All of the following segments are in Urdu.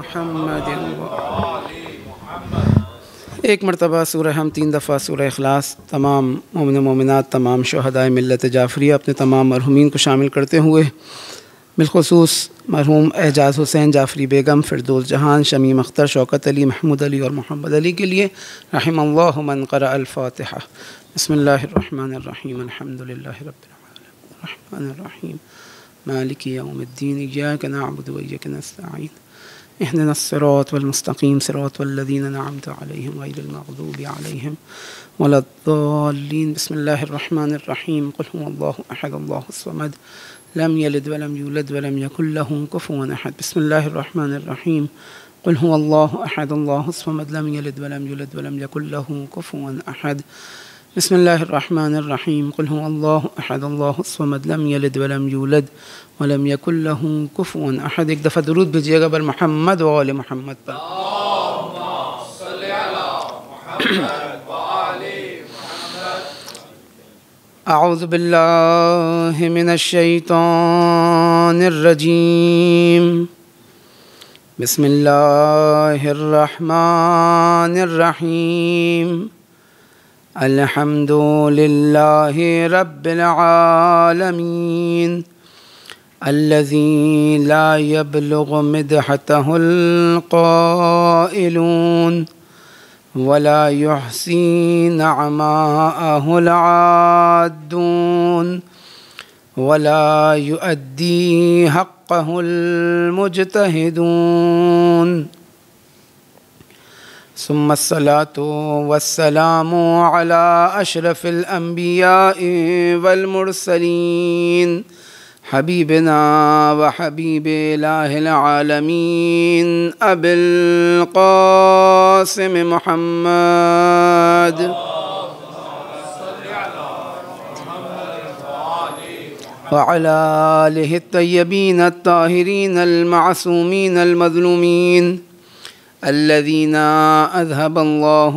محمد ایک مرتبہ سورہ ہم 3 دفعہ سورہ اخلاص تمام مومن و مومنات، تمام شہدائے ملت جعفریہ اپنے تمام مرحومین کو شامل کرتے ہوئے بالخصوص مرحوم اعجاز حسین جعفری بیگم، فردوس جہان، شمیم اختر، شوکت علی، محمود علی اور محمد علی کے لیے رحم اللہ من قرأ الفاتحہ۔ بسم اللہ الرحمن الرحیم، الحمد للہ رب العالمین الرحمن الرحیم مالک یوم الدین، ایاک نعبد و ایاک نستعین، اهدنا الصراط والمستقیم صراط والذین انعمت علیہم غیر المغضوب علیہم ولا الضالین۔ بسم اللہ الرحمن الرحیم، قل هو اللہ احد اللہ الصمد لم یلد ولم یولد ولم یکن له کفوا احد۔ بسم اللہ الرحمن الرحیم، قل هو اللہ احد اللہ الصمد لم یلد ولم یولد ولم یکن له کفوا احد۔ بسم اللہ الرحمن الرحیم، قل هو اللہ احد اللہ الصمد لم یلد ولم یولد ولم یکن له کفوا احد۔ ایک دفعہ درود بھیجیے گا بر محمد و آل محمد پر۔ اللہم صلی علی محمد و آل محمد۔ اعوذ باللہ من الشیطان الرجیم، بسم اللہ الرحمن الرحیم، الحمد للہ رب العالمین، الذی لا یبلغ مدحتہ القائلون ولا یحصی نعماءہ العادون ولا یؤدی حقہ المجتہدون، ثم الصلاة والسلام على أشرف الأنبياء والمرسلين حبيبنا وحبيب إله العالمين أبي القاسم محمد وعلى آله الطيبين الطاهرين المعصومين المظلومين الذين أذهب الله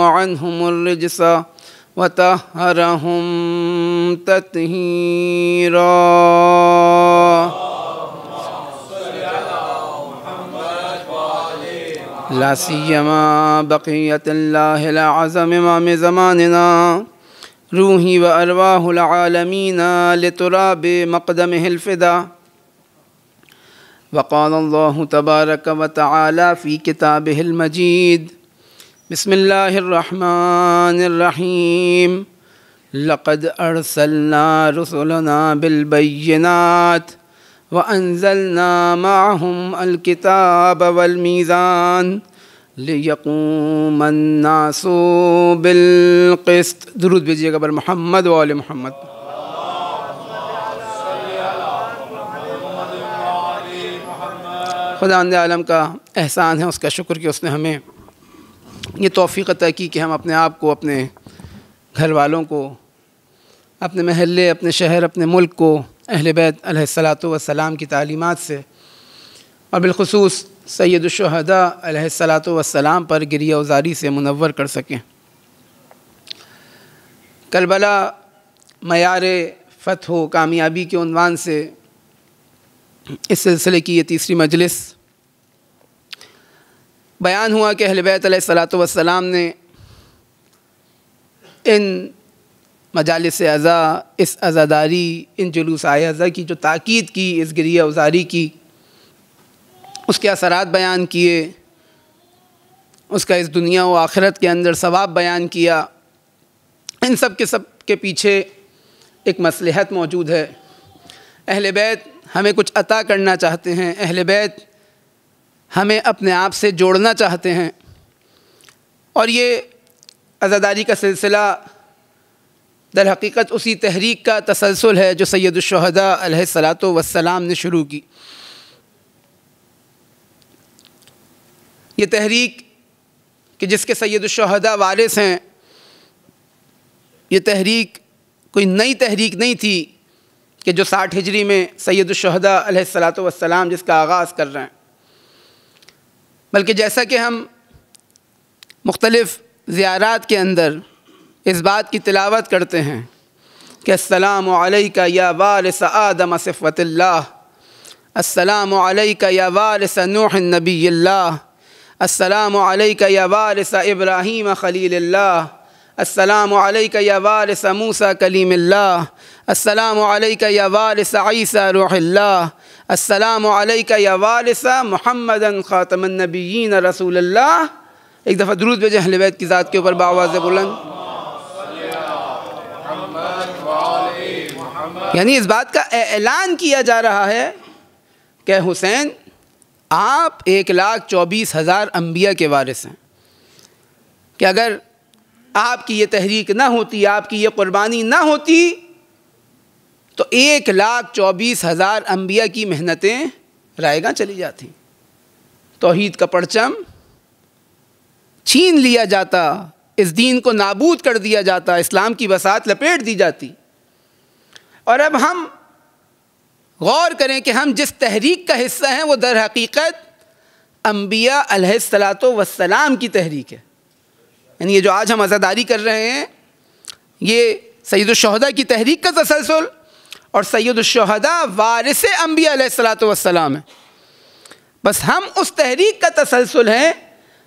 عنهم الرجس وطهرهم تطهيرا، لا سيما بقية الله الأعظم إمام زماننا روحي وأرواح العالمين لتراب مقدمه الفدا۔ وقال الله تبارك وتعالى في كتابه المجيد، بسم الله الرحمن الرحيم، لقد أرسلنا رسلنا بالبينات وأنزلنا معهم الكتاب والميزان ليقوم الناس بالقسط۔ درود بھیجیے گا بر محمد و آل محمد۔ خداوند عالم کا احسان ہے، اس کا شکر کہ اس نے ہمیں یہ توفیق عطا کی کہ ہم اپنے آپ کو، اپنے گھر والوں کو، اپنے محلے، اپنے شہر، اپنے ملک کو اہل بیت علیہ الصلاۃ والسلام کی تعلیمات سے اور بالخصوص سید الشہداء علیہ الصلاۃ والسلام پر گریہ وزاری سے منور کر سکیں۔ کربلا معیار فتح و کامیابی کے عنوان سے اس سلسلے کی یہ تیسری مجلس بیان ہوا کہ اہل بیت علیہ الصلاۃ والسلام نے ان مجالس عزا، اس عزاداری، ان جلوس عزا کی جو تاکید کی، اس گریہ وزاری کی، اس کے اثرات بیان کیے، اس کا اس دنیا و آخرت کے اندر ثواب بیان کیا۔ ان سب کے پیچھے ایک مصلحت موجود ہے۔ اہل بیت ہمیں کچھ عطا کرنا چاہتے ہیں، اہل بیت ہمیں اپنے آپ سے جوڑنا چاہتے ہیں، اور یہ عزاداری کا سلسلہ در حقیقت اسی تحریک کا تسلسل ہے جو سید الشہداء علیہ الصلاۃ والسلام نے شروع کی۔ یہ تحریک کہ جس کے سید الشہداء وارث ہیں، یہ تحریک کوئی نئی تحریک نہیں تھی کہ جو 60 ہجری میں سید الشہداء علیہ الصلاۃ والسلام جس کا آغاز کر رہے ہیں، بلکہ جیسا کہ ہم مختلف زیارات کے اندر اس بات کی تلاوت کرتے ہیں کہ السلام علیکہ یا وارث آدم صفوت اللہ، السلام علیک یا وارث نوح نبی اللہ، السلام علیک یا وارث ابراہیم خلیل اللہ، السلام علیک یا وارث موسیٰ کلیم اللہ، السلام علیک یا وارث عیسیٰ روح اللہ، السلام علیک یا وارث محمد خاتم النبیین رسول اللہ۔ ایک دفعہ درود بھیجیں اہل بیت کی ذات کے اوپر بآواز بلند۔ یعنی اس بات کا اعلان کیا جا رہا ہے کہ حسین آپ 1,24,000 انبیاء کے وارث ہیں، کہ اگر آپ کی یہ تحریک نہ ہوتی، آپ کی یہ قربانی نہ ہوتی تو 1,24,000 انبیاء کی محنتیں رائے گاں چلی جاتی، توحید کا پرچم چھین لیا جاتا، اس دین کو نابود کر دیا جاتا، اسلام کی بساط لپیٹ دی جاتی۔ اور اب ہم غور کریں کہ ہم جس تحریک کا حصہ ہیں وہ در حقیقت انبیاء علیہ الصلاۃ والسلام کی تحریک ہے۔ یعنی یہ جو آج ہم عزاداری کر رہے ہیں یہ سید الشہداء کی تحریک کا تسلسل، اور سید الشہداء وارث انبیاء علیہ الصلاۃ والسلام ہے۔ بس ہم اس تحریک کا تسلسل ہیں،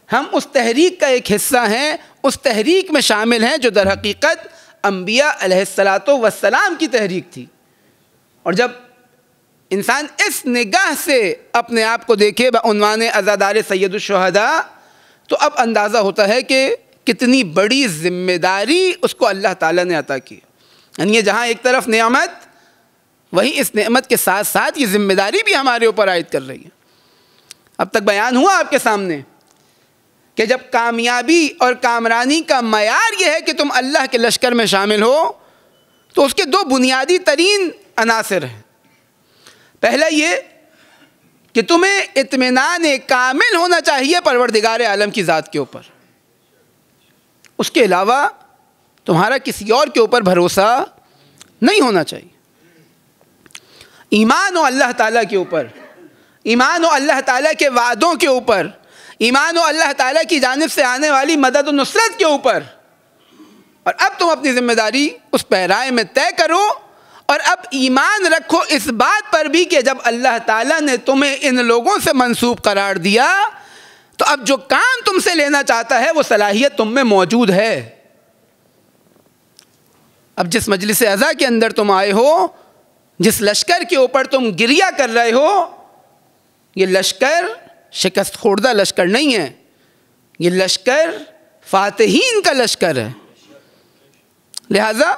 ہم اس تحریک کا ایک حصہ ہیں، اس تحریک میں شامل ہیں جو در حقیقت انبیاء علیہ الصلاۃ والسلام کی تحریک تھی۔ اور جب انسان اس نگاہ سے اپنے آپ کو دیکھے بعنوان عزادار سید الشہداء تو اب اندازہ ہوتا ہے کہ کتنی بڑی ذمہ داری اس کو اللہ تعالیٰ نے عطا کی۔ یعنی یہ جہاں ایک طرف نعمت، وہیں اس نعمت کے ساتھ ساتھ یہ ذمہ داری بھی ہمارے اوپر عائد کر رہی ہے۔ اب تک بیان ہوا آپ کے سامنے کہ جب کامیابی اور کامرانی کا معیار یہ ہے کہ تم اللہ کے لشکر میں شامل ہو تو اس کے دو بنیادی ترین عناصر ہیں۔ پہلا یہ کہ تمہیں اطمینان کامل ہونا چاہیے پروردگار عالم کی ذات کے اوپر، اس کے علاوہ تمہارا کسی اور کے اوپر بھروسہ نہیں ہونا چاہیے۔ ایمان ہو اللہ تعالیٰ کے اوپر، ایمان ہو اللہ تعالیٰ کے وعدوں کے اوپر، ایمان ہو اللہ تعالیٰ کی جانب سے آنے والی مدد و نصرت کے اوپر، اور اب تم اپنی ذمہ داری اس پیرائے میں طے کرو، اور اب ایمان رکھو اس بات پر بھی کہ جب اللہ تعالیٰ نے تمہیں ان لوگوں سے منسوب قرار دیا تو اب جو کام تم سے لینا چاہتا ہے وہ صلاحیت تم میں موجود ہے۔ اب جس مجلس عزا کے اندر تم آئے ہو، جس لشکر کے اوپر تم گریہ کر رہے ہو، یہ لشکر شکست خوردہ لشکر نہیں ہے، یہ لشکر فاتحین کا لشکر ہے۔ لہذا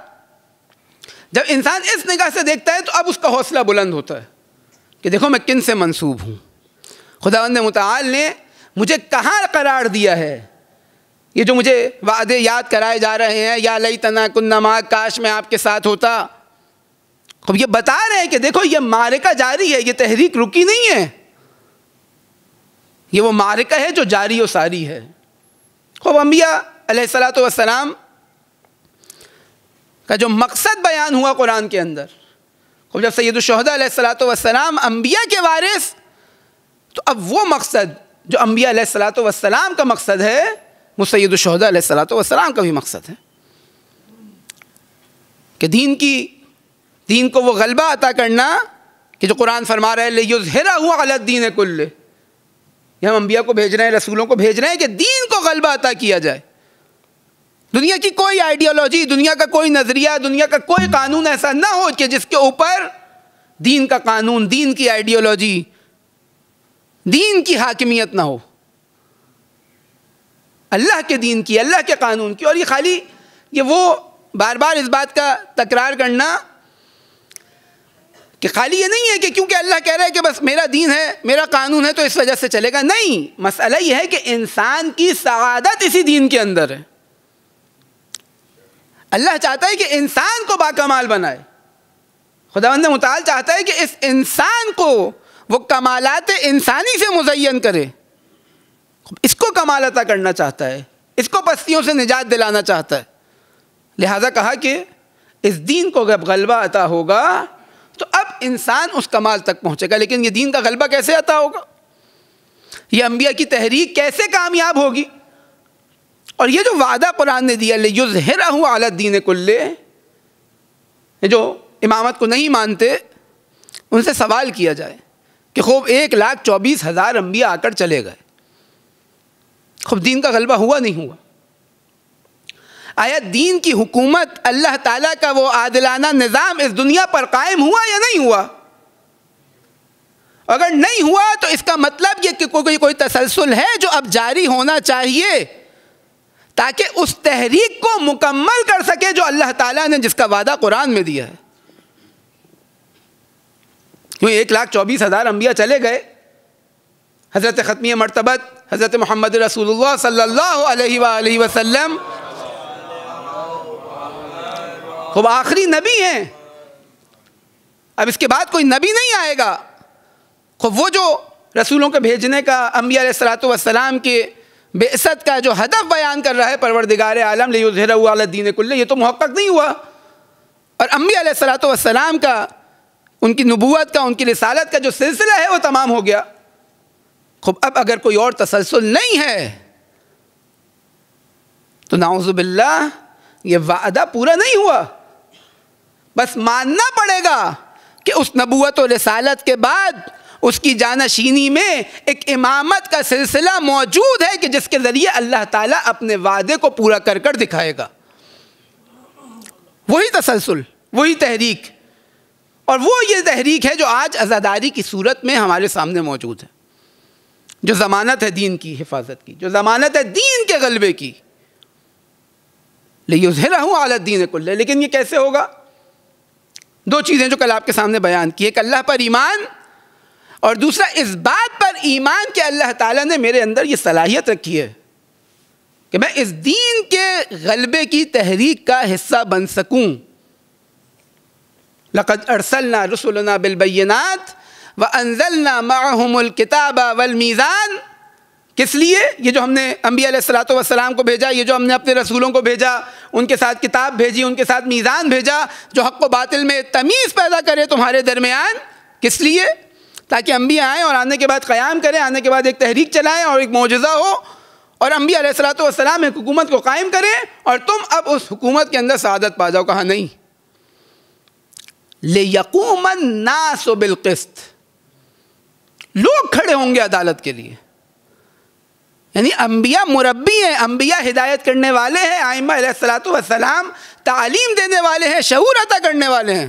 جب انسان اس نگاہ سے دیکھتا ہے تو اب اس کا حوصلہ بلند ہوتا ہے کہ دیکھو میں کن سے منسوب ہوں، خداوند متعال نے مجھے کہاں قرار دیا ہے۔ یہ جو مجھے وعدے یاد کرائے جا رہے ہیں، یا لیتنا کنا معک، کاش میں آپ کے ساتھ ہوتا، اب یہ بتا رہے ہیں کہ دیکھو یہ معرکہ جاری ہے، یہ تحریک رکی نہیں ہے، یہ وہ معرکہ ہے جو جاری و ساری ہے۔ خوب انبیاء علیہ الصلاۃ والسلام کا جو مقصد بیان ہوا قرآن کے اندر، خوب جب سید الشہداء علیہ الصلاۃ والسلام انبیاء کے وارث، تو اب وہ مقصد جو انبیاء علیہ الصلاۃ والسلام کا مقصد ہے وہ سید الشہداء علیہ الصلاۃ والسلام کا بھی مقصد ہے، کہ دین کو وہ غلبہ عطا کرنا کہ جو قرآن فرما رہا ہے لِیُظْہِرَهُ عَلَى الدِّینِ كُلِّهِ، یہ ہم انبیاء کو بھیج رہے ہیں، رسولوں کو بھیج رہے ہیں کہ دین کو غلبہ عطا کیا جائے۔ دنیا کی کوئی آئیڈیالوجی، دنیا کا کوئی نظریہ، دنیا کا کوئی قانون ایسا نہ ہو کہ جس کے اوپر دین کا قانون، دین کی آئیڈیالوجی، دین کی حاکمیت نہ ہو، اللہ کے دین کی، اللہ کے قانون کی۔ اور یہ خالی وہ بار بار اس بات کا تکرار کرنا کہ خالی یہ نہیں ہے کہ کیونکہ اللہ کہہ رہا ہے کہ بس میرا دین ہے، میرا قانون ہے تو اس وجہ سے چلے گا، نہیں، مسئلہ یہ ہے کہ انسان کی سعادت اسی دین کے اندر ہے۔ اللہ چاہتا ہے کہ انسان کو باکمال بنائے، خداوند متعال چاہتا ہے کہ اس انسان کو وہ کمالات انسانی سے مزین کرے، اس کو کمال عطا کرنا چاہتا ہے، اس کو پستیوں سے نجات دلانا چاہتا ہے۔ لہذا کہا کہ اس دین کو جب غلبہ عطا ہوگا تو اب انسان اس کمال تک پہنچے گا۔ لیکن یہ دین کا غلبہ کیسے عطا ہوگا؟ یہ انبیاء کی تحریک کیسے کامیاب ہوگی؟ اور یہ جو وعدہ قرآن نے دیا لِیُظْہِرَهُ عَلَى الدِّینِ كُلِّهِ، یہ جو امامت کو نہیں مانتے ان سے سوال کیا جائے کہ خوب 1,24,000 انبیاء آ کر چلے گئے، خوب دین کا غلبہ ہوا نہیں ہوا؟ آیا دین کی حکومت اللہ تعالیٰ کا وہ عادلانہ نظام اس دنیا پر قائم ہوا یا نہیں ہوا؟ اگر نہیں ہوا تو اس کا مطلب یہ کہ کوئی تسلسل ہے جو اب جاری ہونا چاہیے تاکہ اس تحریک کو مکمل کر سکے جو اللہ تعالیٰ نے جس کا وعدہ قرآن میں دیا ہے. کیوں 1,24,000 انبیاء چلے گئے، حضرت ختمی مرتبت حضرت محمد رسول اللہ صلی اللہ علیہ وآلہ وسلم خوب آخری نبی ہیں، اب اس کے بعد کوئی نبی نہیں آئے گا. خوب وہ جو رسولوں کے بھیجنے کا، انبیاء علیہ الصلوۃ والسلام کے بعثت کا جو ہدف بیان کر رہا ہے پروردگار عالم لیظہرہ علی الدین کلہ، یہ تو محقق نہیں ہوا. اور انبیاء علیہ الصلوۃ والسلام کا، ان کی نبوت کا، ان کی رسالت کا جو سلسلہ ہے وہ تمام ہو گیا. خوب اب اگر کوئی اور تسلسل نہیں ہے تو نعوذ باللہ یہ وعدہ پورا نہیں ہوا. بس ماننا پڑے گا کہ اس نبوت و رسالت کے بعد اس کی جانشینی میں ایک امامت کا سلسلہ موجود ہے کہ جس کے ذریعے اللہ تعالیٰ اپنے وعدے کو پورا کر کر دکھائے گا. وہی تسلسل، وہی تحریک، اور وہ یہ تحریک ہے جو آج عزاداری کی صورت میں ہمارے سامنے موجود ہے، جو ضمانت ہے دین کی حفاظت کی، جو ضمانت ہے دین کے غلبے کی. لیظہرہ علی الدین کلہ. لیکن یہ کیسے ہوگا؟ دو چیزیں جو کل آپ کے سامنے بیان کی، ایک اللہ پر ایمان، اور دوسرا اس بات پر ایمان کہ اللہ تعالیٰ نے میرے اندر یہ صلاحیت رکھی ہے کہ میں اس دین کے غلبے کی تحریک کا حصہ بن سکوں. لقد ارسلنا رسلنا بالبینات وانزلنا معهم الکتاب والمیزان. کس لیے؟ یہ جو ہم نے انبیاء علیہ الصلوۃ والسلام کو بھیجا، یہ جو ہم نے اپنے رسولوں کو بھیجا، ان کے ساتھ کتاب بھیجی، ان کے ساتھ میزان بھیجا جو حق و باطل میں تمیز پیدا کرے تمہارے درمیان. کس لیے؟ تاکہ انبیاء آئیں اور آنے کے بعد قیام کریں، آنے کے بعد ایک تحریک چلائیں اور ایک معجزہ ہو، اور انبیاء علیہ الصلوۃ والسلام ایک حکومت کو قائم کریں اور تم اب اس حکومت کے اندر سعادت پا جاؤ. کہا نہیں، لِيَقُومَ النَّاسُ بِالْقِسْطِ. لوگ کھڑے ہوں گے عدالت کے لیے. یعنی انبیاء مربی ہیں، انبیاء ہدایت کرنے والے ہیں، ائمہ علیہ الصلوۃ والسلام تعلیم دینے والے ہیں، شعور عطا کرنے والے ہیں.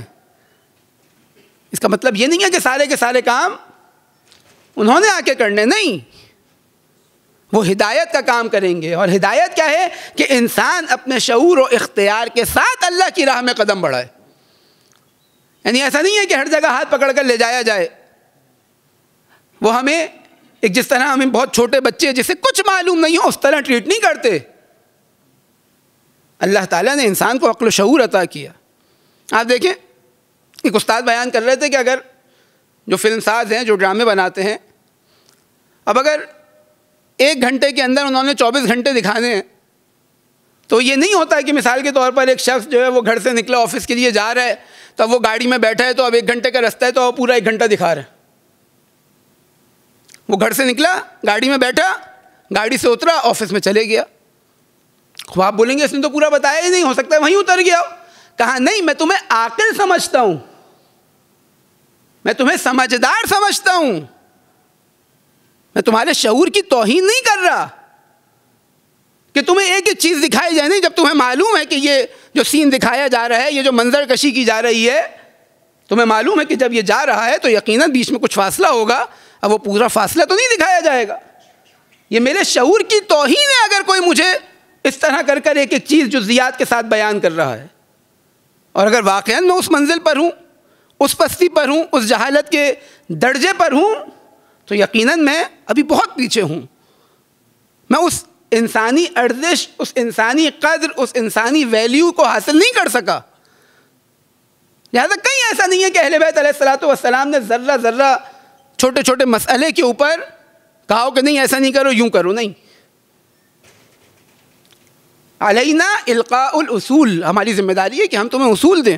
اس کا مطلب یہ نہیں ہے کہ سارے کے سارے کام انہوں نے آ کے کرنے، نہیں، وہ ہدایت کا کام کریں گے. اور ہدایت کیا ہے؟ کہ انسان اپنے شعور و اختیار کے ساتھ اللہ کی راہ میں قدم بڑھائے. یعنی ایسا نہیں ہے کہ ہر جگہ ہاتھ پکڑ کر لے جایا جائے. وہ ہمیں ایک جس طرح ہمیں بہت چھوٹے بچے جسے کچھ معلوم نہیں ہو اس طرح ٹریٹ نہیں کرتے. اللہ تعالیٰ نے انسان کو عقل و شعور عطا کیا. آپ دیکھیں، ایک استاد بیان کر رہے تھے کہ اگر جو فلم ساز ہیں، جو ڈرامے بناتے ہیں، اب اگر 1 گھنٹے کے اندر انہوں نے 24 گھنٹے دکھانے ہیں تو یہ نہیں ہوتا ہے کہ مثال کے طور پر ایک شخص جو ہے وہ گھر سے نکلا، آفس کے لیے جا رہا ہے، تو اب وہ گاڑی میں بیٹھا ہے، تو اب 1 گھنٹے کا رستہ ہے تو وہ پورا 1 گھنٹہ دکھا رہا ہے. وہ گھر سے نکلا، گاڑی میں بیٹھا، گاڑی سے اترا، آفس میں چلے گیا. خواب بولیں گے اس نے تو پورا بتایا ہی نہیں، ہو سکتا ہے وہیں اتر گیا. کہا نہیں، میں تمہیں عاقل سمجھتا ہوں، میں تمہیں سمجھدار سمجھتا ہوں، میں تمہارے شعور کی توہین نہیں کر رہا کہ تمہیں ایک ایک چیز دکھائی جائے. نہیں، جب تمہیں معلوم ہے کہ یہ جو سین دکھایا جا رہا ہے، یہ جو منظر کشی کی جا رہی ہے، تمہیں معلوم ہے کہ جب یہ جا رہا ہے تو یقیناً بیچ میں کچھ فاصلہ ہوگا. اب وہ پورا فاصلہ تو نہیں دکھایا جائے گا. یہ میرے شعور کی توہین ہے اگر کوئی مجھے اس طرح کر کر ایک ایک چیز جزیات کے ساتھ بیان کر رہا ہے. اور اگر واقعاً میں اس منزل پر ہوں، اس پستی پر ہوں، اس جہالت کے درجے پر ہوں، تو یقیناً میں ابھی بہت پیچھے ہوں. میں اس انسانی ارزش، اس انسانی قدر، اس انسانی ویلیو کو حاصل نہیں کر سکا. لہٰذا کہیں ایسا نہیں ہے کہ اہل بیت علیہ الصلوۃ والسلام نے ذرہ ذرہ چھوٹے چھوٹے مسئلے کے اوپر کہا کہ نہیں ایسا نہیں کرو، یوں کرو. نہیں، علینا القاء الاصول. ہماری ذمہ داری ہے کہ ہم تمہیں اصول دیں،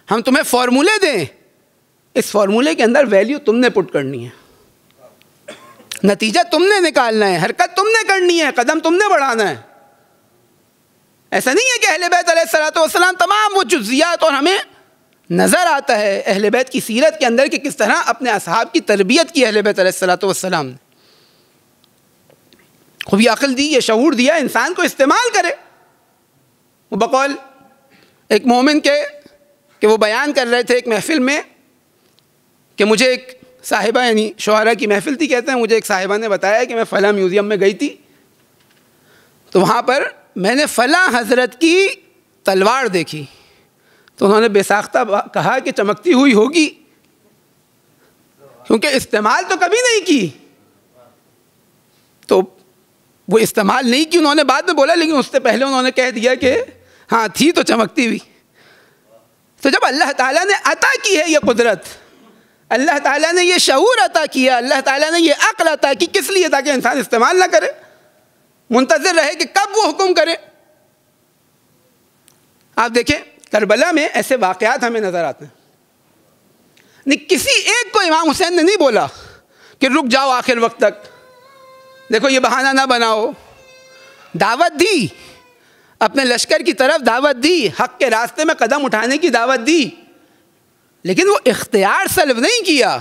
ہم تمہیں فارمولے دیں. اس فارمولے کے اندر ویلیو تم نے پٹ کرنی ہے، نتیجہ تم نے نکالنا ہے، حرکت تم نے کرنی ہے، قدم تم نے بڑھانا ہے. ایسا نہیں ہے کہ اہل بیت علیہ الصلوۃ والسلام تمام وہ جزیات اور ہمیں نظر آتا ہے اہل بیت کی سیرت کے اندر کہ کس طرح اپنے اصحاب کی تربیت کی اہل بیت علیہ الصلوۃ والسلام نے. خوب یہ عقل دی, یہ شعور دیا, انسان کو استعمال کرے. وہ بقول ایک مومن کے کہ وہ بیان کر رہے تھے ایک محفل میں کہ مجھے ایک صاحبہ, یعنی شوہرہ کی محفل تھی, کہتے ہیں مجھے ایک صاحبہ نے بتایا کہ میں فلاں میوزیم میں گئی تھی تو وہاں پر میں نے فلاں حضرت کی تلوار دیکھی. تو انہوں نے بے ساختہ کہا کہ چمکتی ہوئی ہوگی, کیونکہ استعمال تو کبھی نہیں کی. تو وہ استعمال نہیں کی انہوں نے بعد میں بولا, لیکن اس سے پہلے انہوں نے کہہ دیا کہ ہاں تھی تو چمکتی ہوئی. تو جب اللہ تعالیٰ نے عطا کی ہے یہ قدرت, اللہ تعالیٰ نے یہ شعور عطا کیا, اللہ تعالیٰ نے یہ عقل عطا کی, کس لیے؟ تاکہ انسان استعمال نہ کرے, منتظر رہے کہ کب وہ حکم کرے. آپ دیکھیں کربلا میں ایسے واقعات ہمیں نظر آتے ہیں. نہیں, کسی ایک کو امام حسین نے نہیں بولا کہ رک جاؤ آخر وقت تک, دیکھو یہ بہانہ نہ بناؤ. دعوت دی, اپنے لشکر کی طرف دعوت دی, حق کے راستے میں قدم اٹھانے کی دعوت دی, لیکن وہ اختیار سلب نہیں کیا.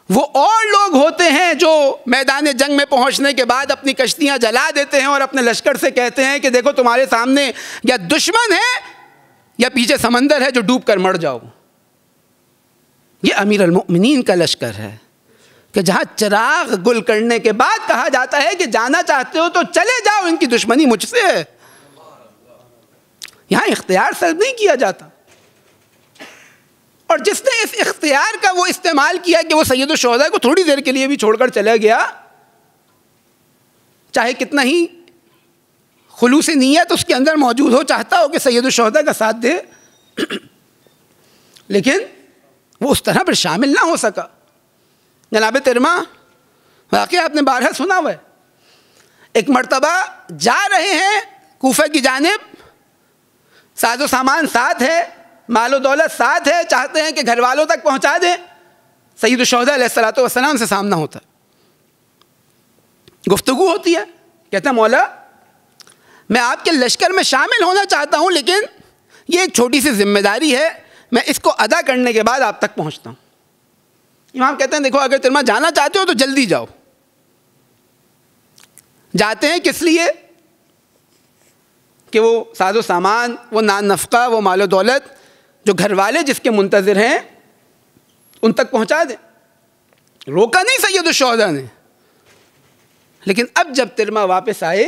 وہ اور لوگ ہوتے ہیں جو میدان جنگ میں پہنچنے کے بعد اپنی کشتیاں جلا دیتے ہیں اور اپنے لشکر سے کہتے ہیں کہ دیکھو تمہارے سامنے یا دشمن ہے یا پیچھے سمندر ہے جو ڈوب کر مر جاؤ. یہ امیر المؤمنین کا لشکر ہے کہ جہاں چراغ گل کرنے کے بعد کہا جاتا ہے کہ جانا چاہتے ہو تو چلے جاؤ, ان کی دشمنی مجھ سے ہے. یہاں اختیار سلب نہیں کیا جاتا. اور جس نے اس اختیار کا وہ استعمال کیا کہ وہ سید الشہداء کو تھوڑی دیر کے لیے بھی چھوڑ کر چلا گیا, چاہے کتنا ہی خلوص نیت اس کے اندر موجود ہو, چاہتا ہو کہ سید الشہداء کا ساتھ دے, لیکن وہ اس طرح پر شامل نہ ہو سکا. جناب ترما واقعہ آپ نے بارہا سنا ہوا ہے. ایک مرتبہ جا رہے ہیں کوفہ کی جانب, ساز و سامان ساتھ ہے, مال و دولت ساتھ ہے, چاہتے ہیں کہ گھر والوں تک پہنچا دیں. سید الشہداء علیہ الصلوۃ والسلام سے سامنا ہوتا ہے, گفتگو ہوتی ہے. کہتا ہے مولا میں آپ کے لشکر میں شامل ہونا چاہتا ہوں, لیکن یہ ایک چھوٹی سی ذمہ داری ہے, میں اس کو ادا کرنے کے بعد آپ تک پہنچتا ہوں. امام کہتے ہیں دیکھو اگر ترما جانا چاہتے ہو تو جلدی جاؤ. جاتے ہیں کس لیے کہ وہ ساز و سامان, وہ نان نفقہ, وہ مال و دولت جو گھر والے جس کے منتظر ہیں ان تک پہنچا دیں. روکا نہیں سید الشہداء نے, لیکن اب جب ترما واپس آئے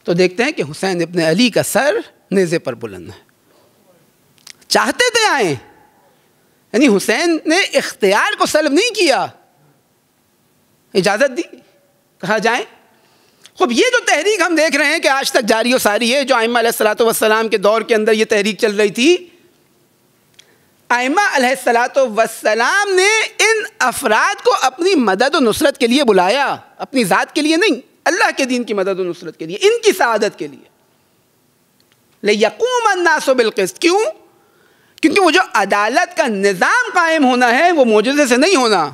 تو دیکھتے ہیں کہ حسین ابن علی کا سر نیزے پر بلند ہے. چاہتے تھے آئیں, یعنی حسین نے اختیار کو سلب نہیں کیا, اجازت دی, کہا جائیں. خب یہ جو تحریک ہم دیکھ رہے ہیں کہ آج تک جاری و ساری ہے, جو ائمہ علیہ الصلوۃ والسلام کے دور کے اندر یہ تحریک چل رہی تھی, ائمہ علیہ الصلوۃ والسلام نے ان افراد کو اپنی مدد و نصرت کے لیے بلایا, اپنی ذات کے لیے نہیں, اللہ کے دین کی مدد و نصرت کے لیے, ان کی سعادت کے لیے. لِيَقُومَ النَّاسُ بِالْقِسْطِ, کیوں؟ کیونکہ وہ جو عدالت کا نظام قائم ہونا ہے وہ معجزے سے نہیں ہونا,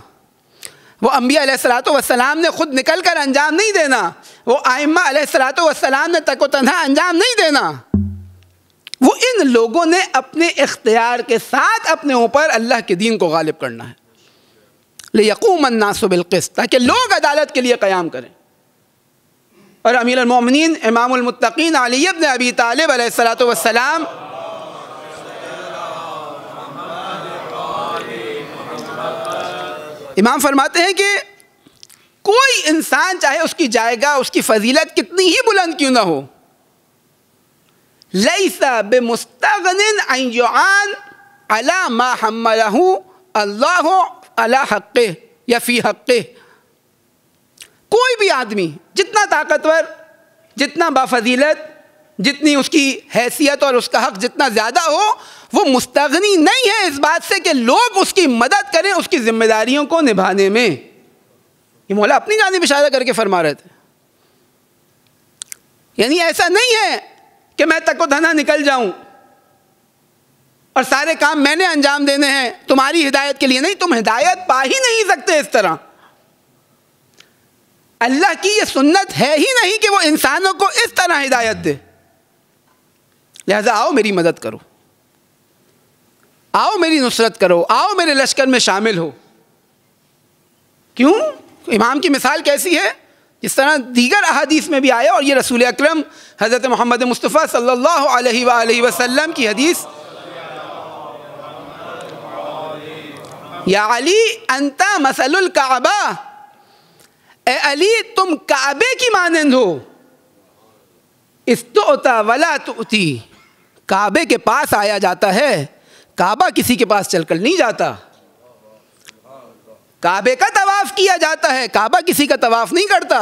وہ انبیاء علیہ الصلوۃ والسلام نے خود نکل کر انجام نہیں دینا, وہ ائمہ علیہ الصلوۃ والسلام نے تک و تنہا انجام نہیں دینا. وہ ان لوگوں نے اپنے اختیار کے ساتھ اپنے اوپر اللہ کے دین کو غالب کرنا ہے. لِيَقُومَ النَّاسُ بِالْقِسْطِ, تاکہ لوگ عدالت کے لیے قیام کریں. اور امیر المومنین امام المتقین علی ابن ابی طالب علیہ الصلوۃ والسلام امام فرماتے ہیں کہ کوئی انسان چاہے اس کی جائے گا, اس کی فضیلت کتنی ہی بلند کیوں نہ ہو, لیس بمستغن ان یعان علی ما حملہ اللہ علی حقہ یا فی حقہ. کوئی بھی آدمی جتنا طاقتور, جتنا بافضیلت, جتنی اس کی حیثیت اور اس کا حق جتنا زیادہ ہو, وہ مستغنی نہیں ہے اس بات سے کہ لوگ اس کی مدد کریں اس کی ذمہ داریوں کو نبھانے میں. یہ مولا اپنی جانب اشارہ کر کے فرما رہے تھے. یعنی ایسا نہیں ہے کہ میں تک و تنہا نکل جاؤں اور سارے کام میں نے انجام دینے ہیں تمہاری ہدایت کے لیے. نہیں, تم ہدایت پا ہی نہیں سکتے اس طرح. اللہ کی یہ سنت ہے ہی نہیں کہ وہ انسانوں کو اس طرح ہدایت دے. لہذا آؤ میری مدد کرو. آؤ میری نصرت کرو، آؤ میرے لشکر میں شامل ہو. کیوں؟ امام کی مثال کیسی ہے؟ جس طرح دیگر احادیث میں بھی آیا، اور یہ رسول اکرم حضرت محمد مصطفیٰ صلی اللہ علیہ وآلہ وسلم کی حدیث، یا علی انت مثل الکعبہ، اے علی تم کعبے کی مانند ہو، استؤتی ولا تؤتی، کعبے کے پاس آیا جاتا ہے، کعبہ کسی کے پاس چل کر نہیں جاتا. کعبے کا طواف کیا جاتا ہے، کعبہ کسی کا طواف نہیں کرتا.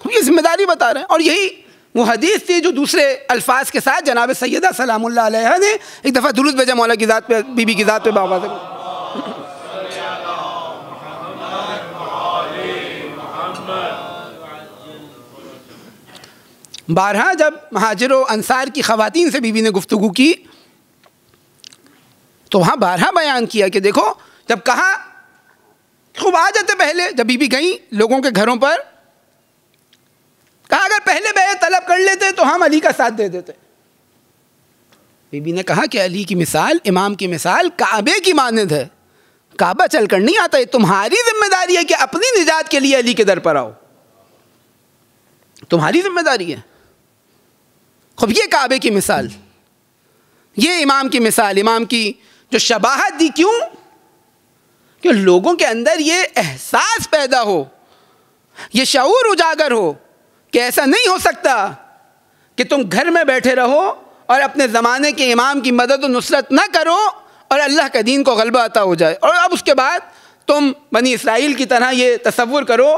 یہ ذمہ داری بتا رہے ہیں. اور یہی وہ حدیث تھی جو دوسرے الفاظ کے ساتھ جناب سیدہ سلام اللہ علیہ نے ایک دفعہ درود بھیجا مولا کی ذات پہ، بی بی کی ذات پہ بابا سے. بارہا جب مہاجر و انصار کی خواتین سے بی بی نے گفتگو کی تو وہاں بارہا بیان کیا کہ دیکھو، جب کہا خوب آ جاتے پہلے، جب بی بی گئیں لوگوں کے گھروں پر، کہا اگر پہلے بیعت طلب کر لیتے تو ہم علی کا ساتھ دے دیتے. بی بی نے کہا کہ علی کی مثال، امام کی مثال کعبے کی مانند ہے، کعبہ چل کر نہیں آتا. یہ تمہاری ذمہ داری ہے کہ اپنی نجات کے لیے علی کے در پر آؤ، تمہاری ذمہ داری ہے. خب یہ کعبے کی مثال، یہ امام کی مثال، امام کی جو شباہت دی. کیوں؟ کہ لوگوں کے اندر یہ احساس پیدا ہو، یہ شعور اجاگر ہو کہ ایسا نہیں ہو سکتا کہ تم گھر میں بیٹھے رہو اور اپنے زمانے کے امام کی مدد و نصرت نہ کرو اور اللہ کے دین کو غلبہ عطا ہو جائے، اور اب اس کے بعد تم بنی اسرائیل کی طرح یہ تصور کرو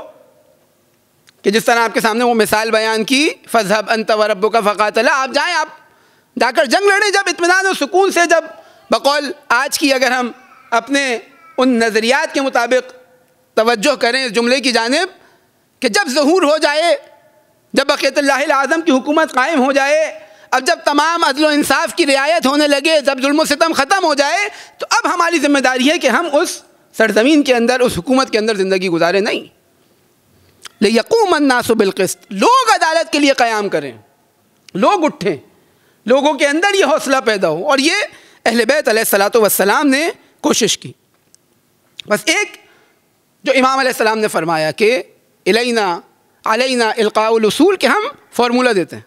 کہ جس طرح آپ کے سامنے وہ مثال بیان کی، فَاذْهَبْ أَنْتَ وَرَبُّكَ فَقَاتِلَا، آپ جائیں، آپ جا کر جنگ لڑیں. جب اطمینان و سکون سے، جب بقول آج کی اگر ہم اپنے ان نظریات کے مطابق توجہ کریں اس جملے کی جانب کہ جب ظہور ہو جائے، جب بقیت اللہ الاعظم کی حکومت قائم ہو جائے، اب جب تمام عدل و انصاف کی رعایت ہونے لگے، جب ظلم و ستم ختم ہو جائے، تو اب ہماری ذمہ داری ہے کہ ہم اس سرزمین کے اندر، اس حکومت کے اندر زندگی گزاریں نہیں. لِيَقُومَ النَّاسُ بِالْقِسْطِ، لوگ عدالت کے لیے قیام کریں، لوگ اٹھیں، لوگوں کے اندر یہ حوصلہ پیدا ہو. اور یہ اہل بیت علیہ الصلوۃ والسلام نے کوشش کی. بس ایک جو امام علیہ السلام نے فرمایا کہ علینا القاء الاصول، کہ ہم فارمولہ دیتے ہیں،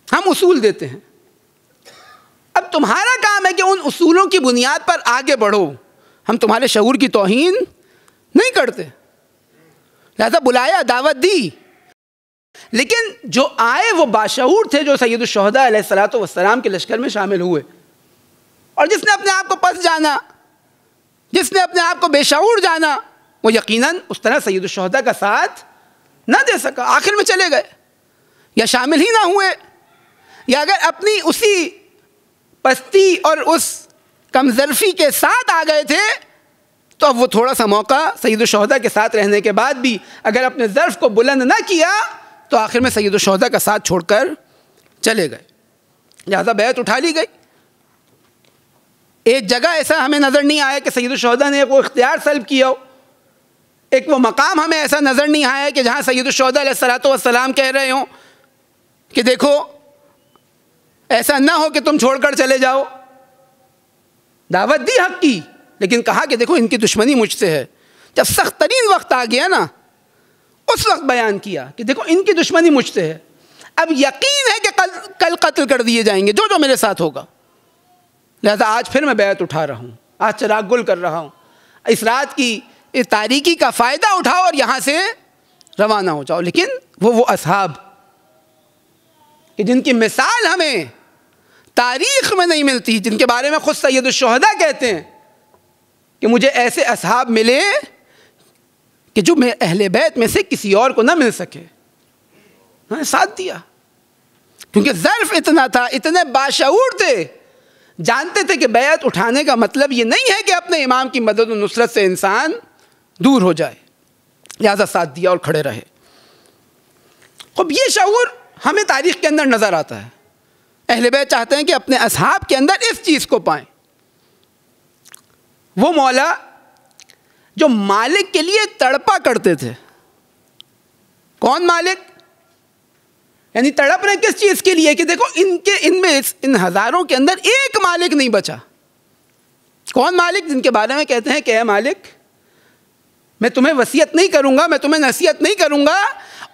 ہم اصول دیتے ہیں. اب تمہارا کام ہے کہ ان اصولوں کی بنیاد پر آگے بڑھو. ہم تمہارے شعور کی توہین نہیں کرتے، لہذا بلایا، دعوت دی، لیکن جو آئے وہ باشعور تھے، جو سید الشہداء علیہ الصلوۃ والسلام کے لشکر میں شامل ہوئے. اور جس نے اپنے آپ کو پس جانا، جس نے اپنے آپ کو بے شعور جانا، وہ یقیناً اس طرح سید الشہداء کا ساتھ نہ دے سکا. آخر میں چلے گئے، یا شامل ہی نہ ہوئے، یا اگر اپنی اسی پستی اور اس کمظرفی کے ساتھ آ گئے تھے تو اب وہ تھوڑا سا موقع سید الشہداء کے ساتھ رہنے کے بعد بھی اگر اپنے ظرف کو بلند نہ کیا تو آخر میں سید الشہداء کا ساتھ چھوڑ کر چلے گئے. لہذا بیعت اٹھا لی گئی. ایک جگہ ایسا ہمیں نظر نہیں آیا کہ سید الشہداء نے وہ اختیار سلب کیا ہو، ایک وہ مقام ہمیں ایسا نظر نہیں آیا کہ جہاں سید الشہداء علیہ الصلوۃ والسلام کہہ رہے ہوں کہ دیکھو ایسا نہ ہو کہ تم چھوڑ کر چلے جاؤ. دعوت دی حق کی، لیکن کہا کہ دیکھو ان کی دشمنی مجھ سے ہے. جب سخت ترین وقت آ گیا نا، اس وقت بیان کیا کہ دیکھو ان کی دشمنی مجھ سے ہے، اب یقین ہے کہ کل قتل کر دیے جائیں گے جو میرے ساتھ ہوگا، لہذا آج پھر میں بیعت اٹھا رہا ہوں، آج چراغ گل کر رہا ہوں. اس رات کی اس تاریکی کا فائدہ اٹھاؤ اور یہاں سے روانہ ہو جاؤ. لیکن وہ اصحاب کہ جن کی مثال ہمیں تاریخ میں نہیں ملتی، جن کے بارے میں خود سید الشہداء کہتے ہیں کہ مجھے ایسے اصحاب ملے کہ جو میں اہل بیت میں سے کسی اور کو نہ مل سکے، انہوں نے ساتھ دیا. کیونکہ ظرف اتنا تھا، اتنے باشعور تھے، جانتے تھے کہ بیعت اٹھانے کا مطلب یہ نہیں ہے کہ اپنے امام کی مدد و نصرت سے انسان دور ہو جائے، لہذا ساتھ دیا اور کھڑے رہے. اب یہ شعور ہمیں تاریخ کے اندر نظر آتا ہے. اہل بیت چاہتے ہیں کہ اپنے اصحاب کے اندر اس چیز کو پائیں. وہ مولا جو مالک کے لیے تڑپا کرتے تھے. کون مالک؟ یعنی تڑپ رہے کس چیز کے لیے کہ دیکھو ان ہزاروں کے اندر ایک مالک نہیں بچا. کون مالک؟ جن کے بارے میں کہتے ہیں کہ اے مالک میں تمہیں وصیت نہیں کروں گا, میں تمہیں نصیحت نہیں کروں گا,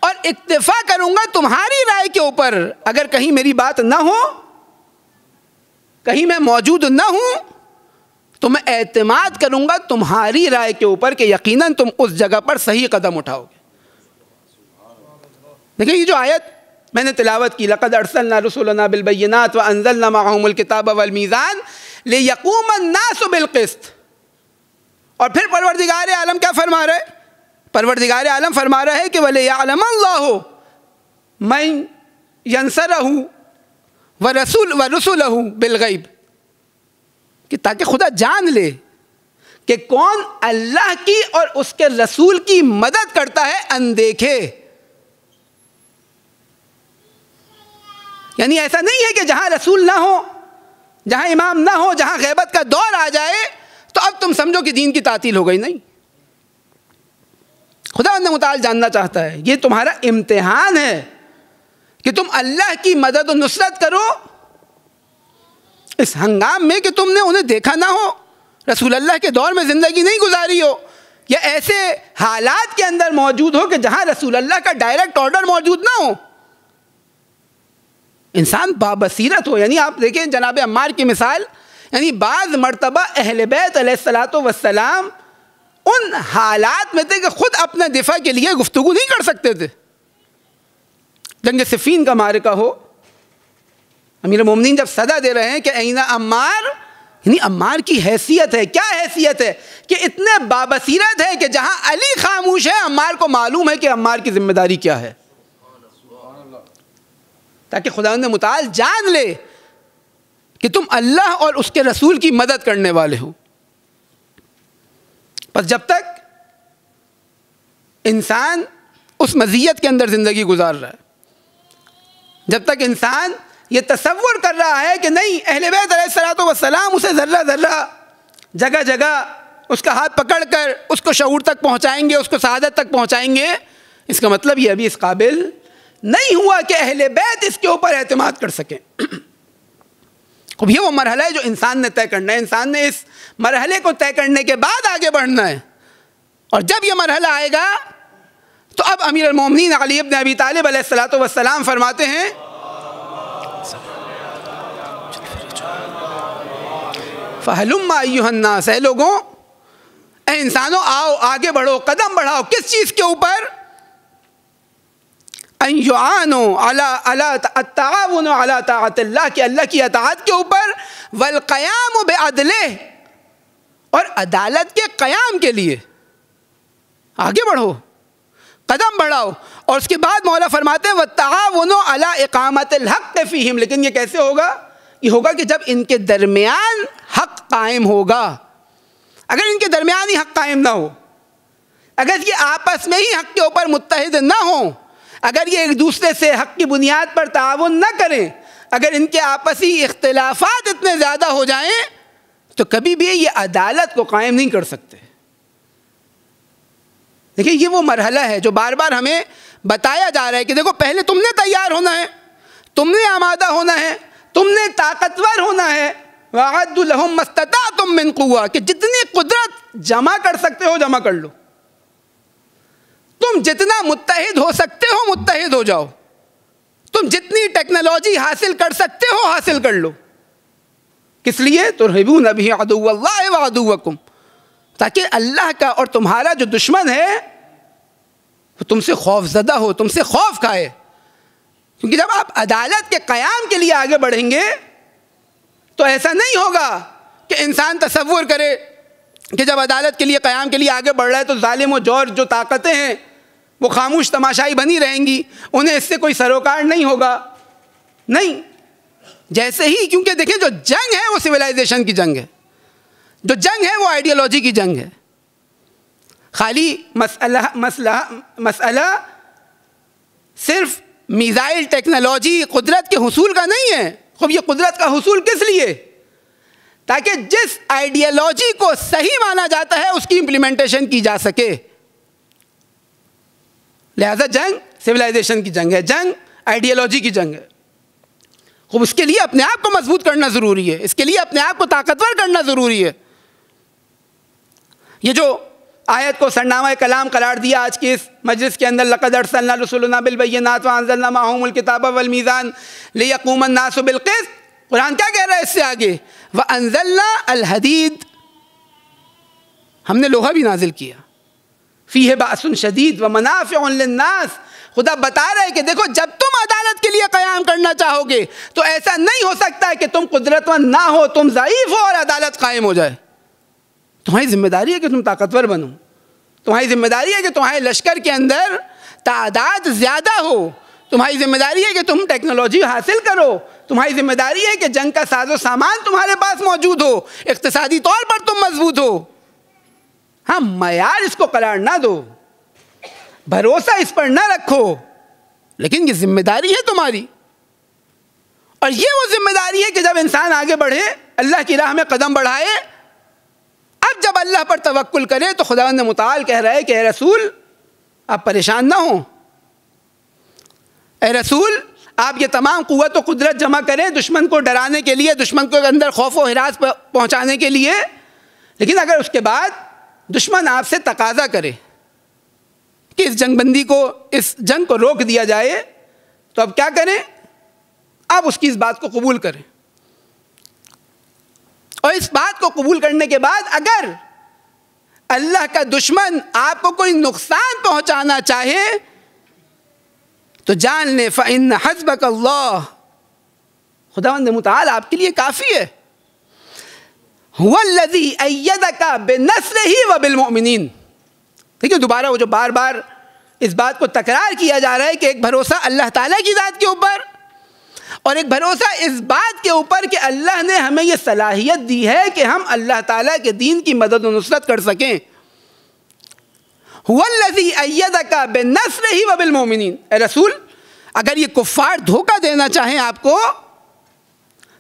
اور اکتفا کروں گا تمہاری رائے کے اوپر. اگر کہیں میری بات نہ ہو, کہیں میں موجود نہ ہوں, تو میں اعتماد کروں گا تمہاری رائے کے اوپر کہ یقیناً تم اس جگہ پر صحیح قدم اٹھاؤ گے. دیکھیں یہ جو آیت میں نے تلاوت کی, لقد ارسلنا رسلنا بالبینات وانزلنا معهم الکتاب والمیزان لیقوم الناس بالقسط. اور پھر پروردگار عالم کیا فرما رہا ہے؟ پروردگار عالم فرما رہا ہے کہ وَلِيَعْلَمَ اللَّهُ مَن يَنْصَرَهُ وَرُسُلَهُ بِالْغَيْبِ, کہ تاکہ خدا جان لے کہ کون اللہ کی اور اس کے رسول کی مدد کرتا ہے اندیکھے. یعنی ایسا نہیں ہے کہ جہاں رسول نہ ہو, جہاں امام نہ ہو, جہاں غیبت کا دور آ جائے تو اب تم سمجھو کہ دین کی تعطیل ہو گئی. نہیں, خدا متعال جاننا چاہتا ہے یہ تمہارا امتحان ہے کہ تم اللہ کی مدد و نصرت کرو اس ہنگام میں کہ تم نے انہیں دیکھا نہ ہو, رسول اللہ کے دور میں زندگی نہیں گزاری ہو, یا ایسے حالات کے اندر موجود ہو کہ جہاں رسول اللہ کا ڈائریکٹ آرڈر موجود نہ ہو. انسان بابصیرت ہو. یعنی آپ دیکھیں جناب عمار کی مثال, یعنی بعض مرتبہ اہل بیت علیہ الصلوۃ والسلام ان حالات میں تھے کہ خود اپنے دفاع کے لیے گفتگو نہیں کر سکتے تھے. جنگ صفین کا معرکہ ہو, امیر المومنین جب صدا دے رہے ہیں کہ اینا عمار, یعنی عمار کی حیثیت ہے, کیا حیثیت ہے کہ اتنے بابصیرت ہے کہ جہاں علی خاموش ہے عمار کو معلوم ہے کہ عمار کی ذمہ داری کیا ہے, تاکہ خداوند متعال جان لے کہ تم اللہ اور اس کے رسول کی مدد کرنے والے ہو. بس جب تک انسان اس مزیت کے اندر زندگی گزار رہا ہے, جب تک انسان یہ تصور کر رہا ہے کہ نہیں اہل بیت علیہ الصلوۃ والسلام اسے ذرہ ذرہ جگہ جگہ اس کا ہاتھ پکڑ کر اس کو شعور تک پہنچائیں گے, اس کو سعادت تک پہنچائیں گے, اس کا مطلب یہ ابھی اس قابل نہیں ہوا کہ اہل بیت اس کے اوپر اعتماد کر سکیں. اب یہ وہ مرحلہ ہے جو انسان نے طے کرنا ہے. انسان نے اس مرحلے کو طے کرنے کے بعد آگے بڑھنا ہے, اور جب یہ مرحلہ آئے گا تو اب امیر المومنین علی ابن ابی طالب علیہ الصلوۃ والسلام فرماتے ہیں فَهَلُمَّ أَيُّهَا النَّاسِ, اے لوگوں, اے انسانوں, آؤ آگے بڑھو, قدم بڑھاؤ. کس چیز کے اوپر؟ ان يعانوا على التعاون على طاعت اللہ, کہ اللہ کی اطاعت کے اوپر, والقیام بعدلہ, اور عدالت کے قیام کے لیے آگے بڑھو, قدم بڑھاؤ. اور اس کے بعد مولا فرماتے ہیں والتعاون على اقامت الحق فیہم, لیکن یہ کیسے ہوگا؟ یہ ہوگا کہ جب ان کے درمیان حق قائم ہوگا. اگر ان کے درمیان ہی حق قائم نہ ہو, اگر یہ آپس میں ہی حق کے اوپر متحد نہ ہوں, اگر یہ ایک دوسرے سے حق کی بنیاد پر تعاون نہ کریں, اگر ان کے آپسی اختلافات اتنے زیادہ ہو جائیں تو کبھی بھی یہ عدالت کو قائم نہیں کر سکتے. دیکھیں یہ وہ مرحلہ ہے جو بار بار ہمیں بتایا جا رہا ہے کہ دیکھو پہلے تم نے تیار ہونا ہے, تم نے آمادہ ہونا ہے, تم نے طاقتور ہونا ہے. وَأَعَدُّوا لَهُم مَّا اسْتَطَعْتُم مِّن قُوَّةٍ, کہ جتنی قدرت جمع کر سکتے ہو جمع کر لو, تم جتنا متحد ہو سکتے ہو متحد ہو جاؤ, تم جتنی ٹیکنالوجی حاصل کر سکتے ہو حاصل کر لو. کس لیے؟ ترہبون بہ عدو اللہ وعدوکم, تاکہ اللہ کا اور تمہارا جو دشمن ہے وہ تم سے خوف زدہ ہو, تم سے خوف کھائے. کیونکہ جب آپ عدالت کے قیام کے لیے آگے بڑھیں گے تو ایسا نہیں ہوگا کہ انسان تصور کرے کہ جب عدالت کے لیے قیام کے لیے آگے بڑھ رہا ہے تو ظالم و جور جو طاقتیں ہیں وہ خاموش تماشائی بنی رہیں گی, انہیں اس سے کوئی سروکار نہیں ہوگا. نہیں, جیسے ہی, کیونکہ دیکھیں جو جنگ ہے وہ سویلائزیشن کی جنگ ہے, جو جنگ ہے وہ آئیڈیالوجی کی جنگ ہے. خالی مسئلہ صرف میزائل ٹیکنالوجی قدرت کے حصول کا نہیں ہے. خب یہ قدرت کا حصول کس لیے؟ تاکہ جس آئیڈیالوجی کو صحیح مانا جاتا ہے اس کی امپلیمنٹیشن کی جا سکے. لہذا جنگ سویلائزیشن کی جنگ ہے, جنگ آئیڈیالوجی کی جنگ ہے. خوب اس کے لیے اپنے آپ کو مضبوط کرنا ضروری ہے, اس کے لیے اپنے آپ کو طاقتور کرنا ضروری ہے. یہ جو آیت کو سرنامہ کلام قرار دیا آج کی اس مجلس کے اندر, لقد ارسلنا رسلنا بالبینات وانزلنا معهم الکتاب والمیزان لیقوم الناس بالقسط. قرآن کیا کہہ رہا ہے اس سے آگے؟ وانزلنا الحدید, ہم نے لوہا بھی نازل کیا, فیہ بأس شدید ومنافع للناس. خدا بتا رہا ہے کہ دیکھو جب تم عدالت کے لیے قیام کرنا چاہو گے تو ایسا نہیں ہو سکتا ہے کہ تم قدرت مند نہ ہو, تم ضعیف ہو اور عدالت قائم ہو جائے. تمہاری ذمہ داری ہے کہ تم طاقتور بنو, تمہاری ذمہ داری ہے کہ تمہارے لشکر کے اندر تعداد زیادہ ہو, تمہاری ذمہ داری ہے کہ تم ٹیکنالوجی حاصل کرو, تمہاری ذمہ داری ہے کہ جنگ کا ساز و سامان تمہارے پاس موجود ہو, اقتصادی طور پر تم مضبوط ہو. ہاں معیار اس کو قرار نہ دو, بھروسہ اس پر نہ رکھو, لیکن یہ ذمہ داری ہے تمہاری. اور یہ وہ ذمہ داری ہے کہ جب انسان آگے بڑھے, اللہ کی راہ میں قدم بڑھائے, اب جب اللہ پر توکل کرے تو خداوند متعال کہہ رہا ہے کہ اے رسول آپ پریشان نہ ہوں, اے رسول آپ یہ تمام قوت و قدرت جمع کریں دشمن کو ڈرانے کے لیے, دشمن کو اندر خوف و ہراس پہنچانے کے لیے, لیکن اگر اس کے بعد دشمن آپ سے تقاضا کرے کہ اس جنگ بندی کو, اس جنگ کو روک دیا جائے, تو اب کیا کریں؟ آپ اس کی اس بات کو قبول کریں. اور اس بات کو قبول کرنے کے بعد اگر اللہ کا دشمن آپ کو کوئی نقصان پہنچانا چاہے تو جان لیں فَإِنَّ حَسْبَكَ اللَّهُ, خداوند متعال آپ کے لیے کافی ہے. هُوَ الَّذِي أَيَّدَكَ بِنَصْرِهِ وَبِالْمُؤْمِنِينَ. دیکھیں دوبارہ وہ جو بار بار اس بات کو تکرار کیا جا رہا ہے کہ ایک بھروسہ اللہ تعالیٰ کی ذات کے اوپر اور ایک بھروسہ اس بات کے اوپر کہ اللہ نے ہمیں یہ صلاحیت دی ہے کہ ہم اللہ تعالیٰ کے دین کی مدد و نصرت کر سکیں. هُوَ الَّذِي أَيَّدَكَ بِنَصْرِهِ وَبِالْمُؤْمِنِينَ. اے رسول اگر یہ کفار دھوکہ دینا چاہیں آپ کو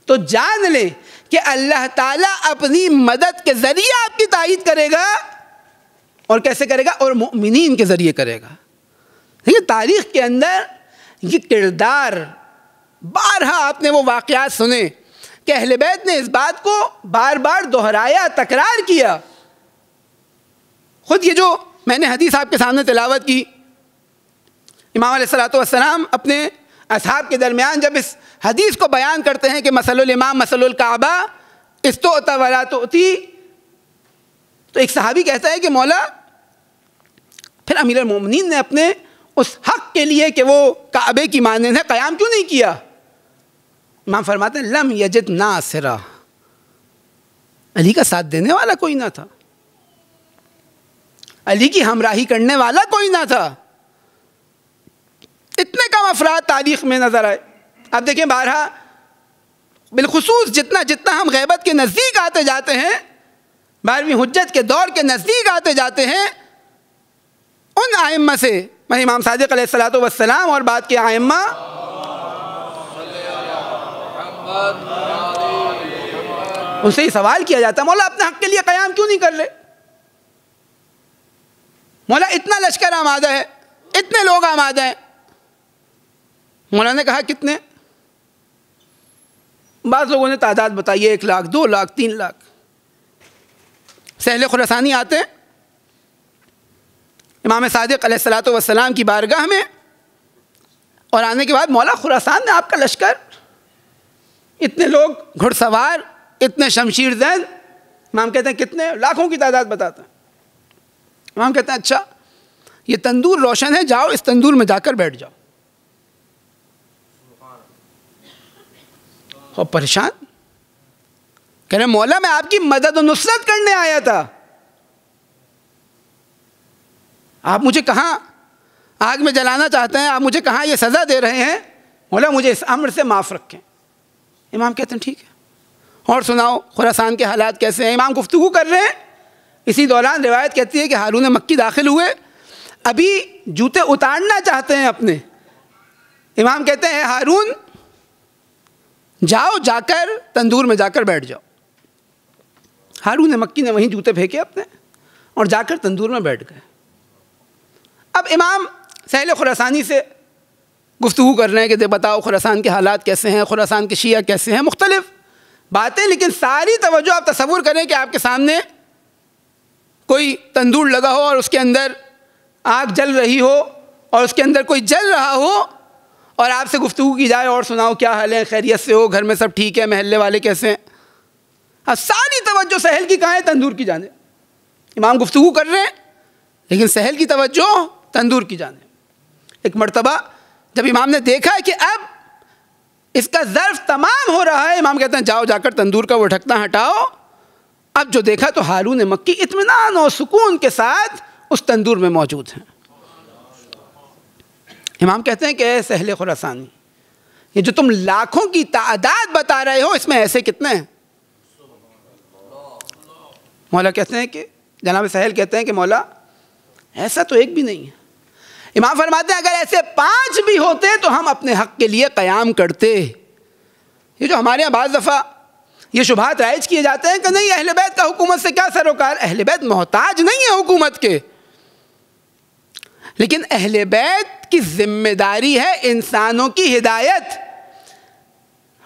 تو جان لیں کہ اللہ تعالیٰ اپنی مدد کے ذریعے آپ کی تائید کرے گا. اور کیسے کرے گا؟ اور مؤمنین کے ذریعے کرے گا. دیکھیے تاریخ کے اندر یہ کردار, بارہا آپ نے وہ واقعات سنے کہ اہل بیت نے اس بات کو بار بار دہرایا, تکرار کیا. خود یہ جو میں نے حدیث آپ کے سامنے تلاوت کی, امام علیہ الصلوۃ والسلام اپنے اصحاب کے درمیان جب اس حدیث کو بیان کرتے ہیں کہ مثل الامام مثل الکعبہ استؤتی ولا تؤتی, تو ایک صحابی کہتا ہے کہ مولا پھر امیر المومنین نے اپنے اس حق کے لیے کہ وہ کعبے کی مانند ہے قیام کیوں نہیں کیا؟ امام فرماتے ہیں لم یجد ناصرا, علی کا ساتھ دینے والا کوئی نہ تھا, علی کی ہمراہی کرنے والا کوئی نہ تھا. اتنے کم افراد تاریخ میں نظر آئے. اب دیکھیں بارہا بالخصوص جتنا جتنا ہم غیبت کے نزدیک آتے جاتے ہیں, 12ویں حجت کے دور کے نزدیک آتے جاتے ہیں, ان ائمہ سے میں امام صادق علیہ الصلوۃ والسلام اور بعد کے ائمہ ان سے یہ سوال کیا جاتا ہے مولا اپنے حق کے لیے قیام کیوں نہیں کر رہے؟ مولا اتنا لشکر آمادہ ہے, اتنے لوگ آمادہ ہیں. مولا نے کہا کتنے؟ بعض لوگوں نے تعداد بتائی 1 لاکھ 2 لاکھ 3 لاکھ. سہل خراسانی آتے ہیں امام صادق علیہ الصلوۃ والسلام کی بارگاہ میں, اور آنے کے بعد مولا خراسان میں آپ کا لشکر, اتنے لوگ گھڑ سوار, اتنے شمشیر زن. امام کہتے ہیں کتنے؟ لاکھوں کی تعداد بتاتا ہے. امام کہتے ہیں اچھا یہ تندور روشن ہے, جاؤ اس تندور میں جا کر بیٹھ جاؤ. اور پریشان کہہ رہے مولا میں آپ کی مدد و نصرت کرنے آیا تھا, آپ مجھے کہاں آگ میں جلانا چاہتے ہیں, آپ مجھے کہاں یہ سزا دے رہے ہیں, مولا مجھے اس امر سے معاف رکھیں. امام کہتے ہیں ٹھیک ہے, اور سناؤ خراسان کے حالات کیسے ہیں؟ امام گفتگو کر رہے ہیں. اسی دوران روایت کہتی ہے کہ ہارون مکی داخل ہوئے, ابھی جوتے اتارنا چاہتے ہیں اپنے. امام کہتے ہیں ہارون جاؤ جا کر تندور میں جا کر بیٹھ جاؤ. ہارون مکی نے وہیں جوتے پھینکے اپنے اور جا کر تندور میں بیٹھ گئے. اب امام سہل خراسانی سے گفتگو کر رہے ہیں کہ بتاؤ خراسان کے حالات کیسے ہیں، خراسان کے شیعہ کیسے ہیں، مختلف باتیں، لیکن ساری توجہ آپ تصور کریں کہ آپ کے سامنے کوئی تندور لگا ہو اور اس کے اندر آگ جل رہی ہو اور اس کے اندر کوئی جل رہا ہو اور آپ سے گفتگو کی جائے اور سناؤ کیا حال ہے، خیریت سے ہو، گھر میں سب ٹھیک ہے، محلے والے کیسے ہیں. ساری توجہ سحل کی کہاں ہے؟ تندور کی جانب. امام گفتگو کر رہے ہیں لیکن سحل کی توجہ تندور کی جانب. ایک مرتبہ جب امام نے دیکھا کہ اب اس کا ظرف تمام ہو رہا ہے، امام کہتے ہیں جاؤ جا کر تندور کا وہ ڈھکنا ہٹاؤ. اب جو دیکھا تو ہارون مکی اطمینان اور سکون کے ساتھ اس تندور میں موجود ہیں. امام کہتے ہیں کہ اے سہل خراسانی، یہ جو تم لاکھوں کی تعداد بتا رہے ہو اس میں ایسے کتنے ہیں؟ مولا کہتے ہیں کہ جناب سہل کہتے ہیں کہ مولا ایسا تو ایک بھی نہیں ہے. امام فرماتے ہیں اگر ایسے 5 بھی ہوتے تو ہم اپنے حق کے لیے قیام کرتے. یہ جو ہمارے یہاں بعض دفعہ یہ شبہات رائج کیے جاتے ہیں کہ نہیں اہل بیت کا حکومت سے کیا سروکار، اہل بیت محتاج نہیں ہے حکومت کے، لیکن اہل بیت کی ذمہ داری ہے انسانوں کی ہدایت،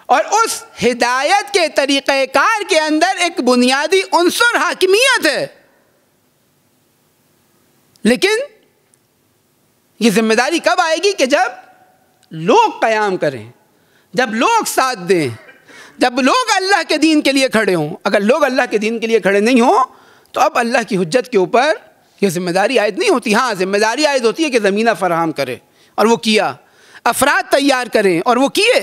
اور اس ہدایت کے طریقہ کار کے اندر ایک بنیادی عنصر حاکمیت ہے. لیکن یہ ذمہ داری کب آئے گی؟ کہ جب لوگ قیام کریں، جب لوگ ساتھ دیں، جب لوگ اللہ کے دین کے لیے کھڑے ہوں. اگر لوگ اللہ کے دین کے لیے کھڑے نہیں ہوں تو اب اللہ کی حجت کے اوپر یہ ذمہ داری عائد نہیں ہوتی. ہاں ذمہ داری عائد ہوتی ہے کہ زمینہ فراہم کرے اور وہ کیا، افراد تیار کریں اور وہ کیے.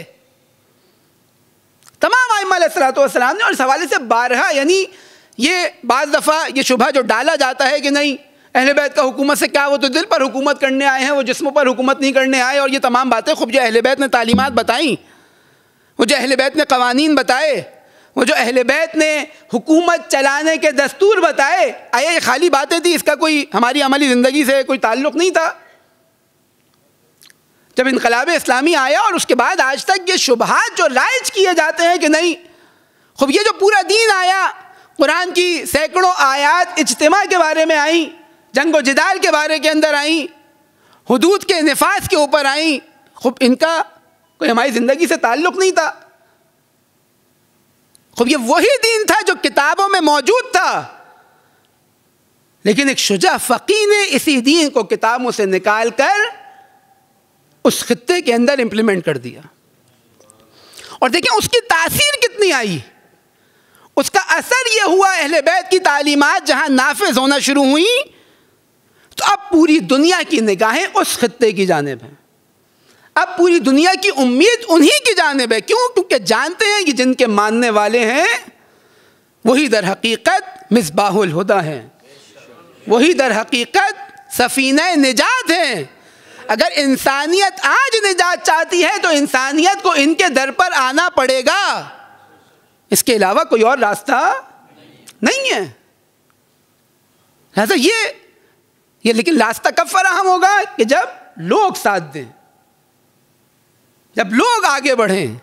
تمام ائمہ علیہ الصلوۃ والسلام نے، اور اس حوالے سے بارہا، یعنی یہ بعض دفعہ یہ شبہ جو ڈالا جاتا ہے کہ نہیں اہل بیت کا حکومت سے کیا، وہ تو دل پر حکومت کرنے آئے ہیں، وہ جسموں پر حکومت نہیں کرنے آئے. اور یہ تمام باتیں خوب جو اہل بیت نے تعلیمات بتائیں، وہ جو اہل بیت نے قوانین بتائے، وہ جو اہل بیت نے حکومت چلانے کے دستور بتائے، آیا یہ خالی باتیں تھی؟ اس کا کوئی ہماری عملی زندگی سے کوئی تعلق نہیں تھا؟ جب انقلاب اسلامی آیا اور اس کے بعد آج تک یہ شبہات جو رائج کیے جاتے ہیں کہ نہیں خوب یہ جو پورا دین آیا، قرآن کی سینکڑوں آیات اجتماع کے بارے میں آئیں، جنگ و جدال کے بارے کے اندر آئیں، حدود کے نفاذ کے اوپر آئیں، خوب ان کا کوئی ہماری زندگی سے تعلق نہیں تھا. خوب یہ وہی دین تھا جو کتابوں میں موجود تھا، لیکن ایک شجاع فقیہ نے اسی دین کو کتابوں سے نکال کر اس خطے کے اندر امپلیمنٹ کر دیا. اور دیکھیں اس کی تاثیر کتنی آئی، اس کا اثر یہ ہوا اہل بیت کی تعلیمات جہاں نافذ ہونا شروع ہوئیں تو اب پوری دنیا کی نگاہیں اس خطے کی جانب ہیں. اب پوری دنیا کی امید انہی کی جانب ہے. کیوں؟ کیونکہ جانتے ہیں کہ جن کے ماننے والے ہیں وہی در حقیقت مصباح الہدیٰ ہیں، وہی در حقیقت سفینہ نجات ہیں. اگر انسانیت آج نجات چاہتی ہے تو انسانیت کو ان کے در پر آنا پڑے گا، اس کے علاوہ کوئی اور راستہ نہیں ہے. لہذا یہ لیکن راستہ کب فراہم ہوگا؟ کہ جب لوگ ساتھ دیں، جب لوگ آگے بڑھیں،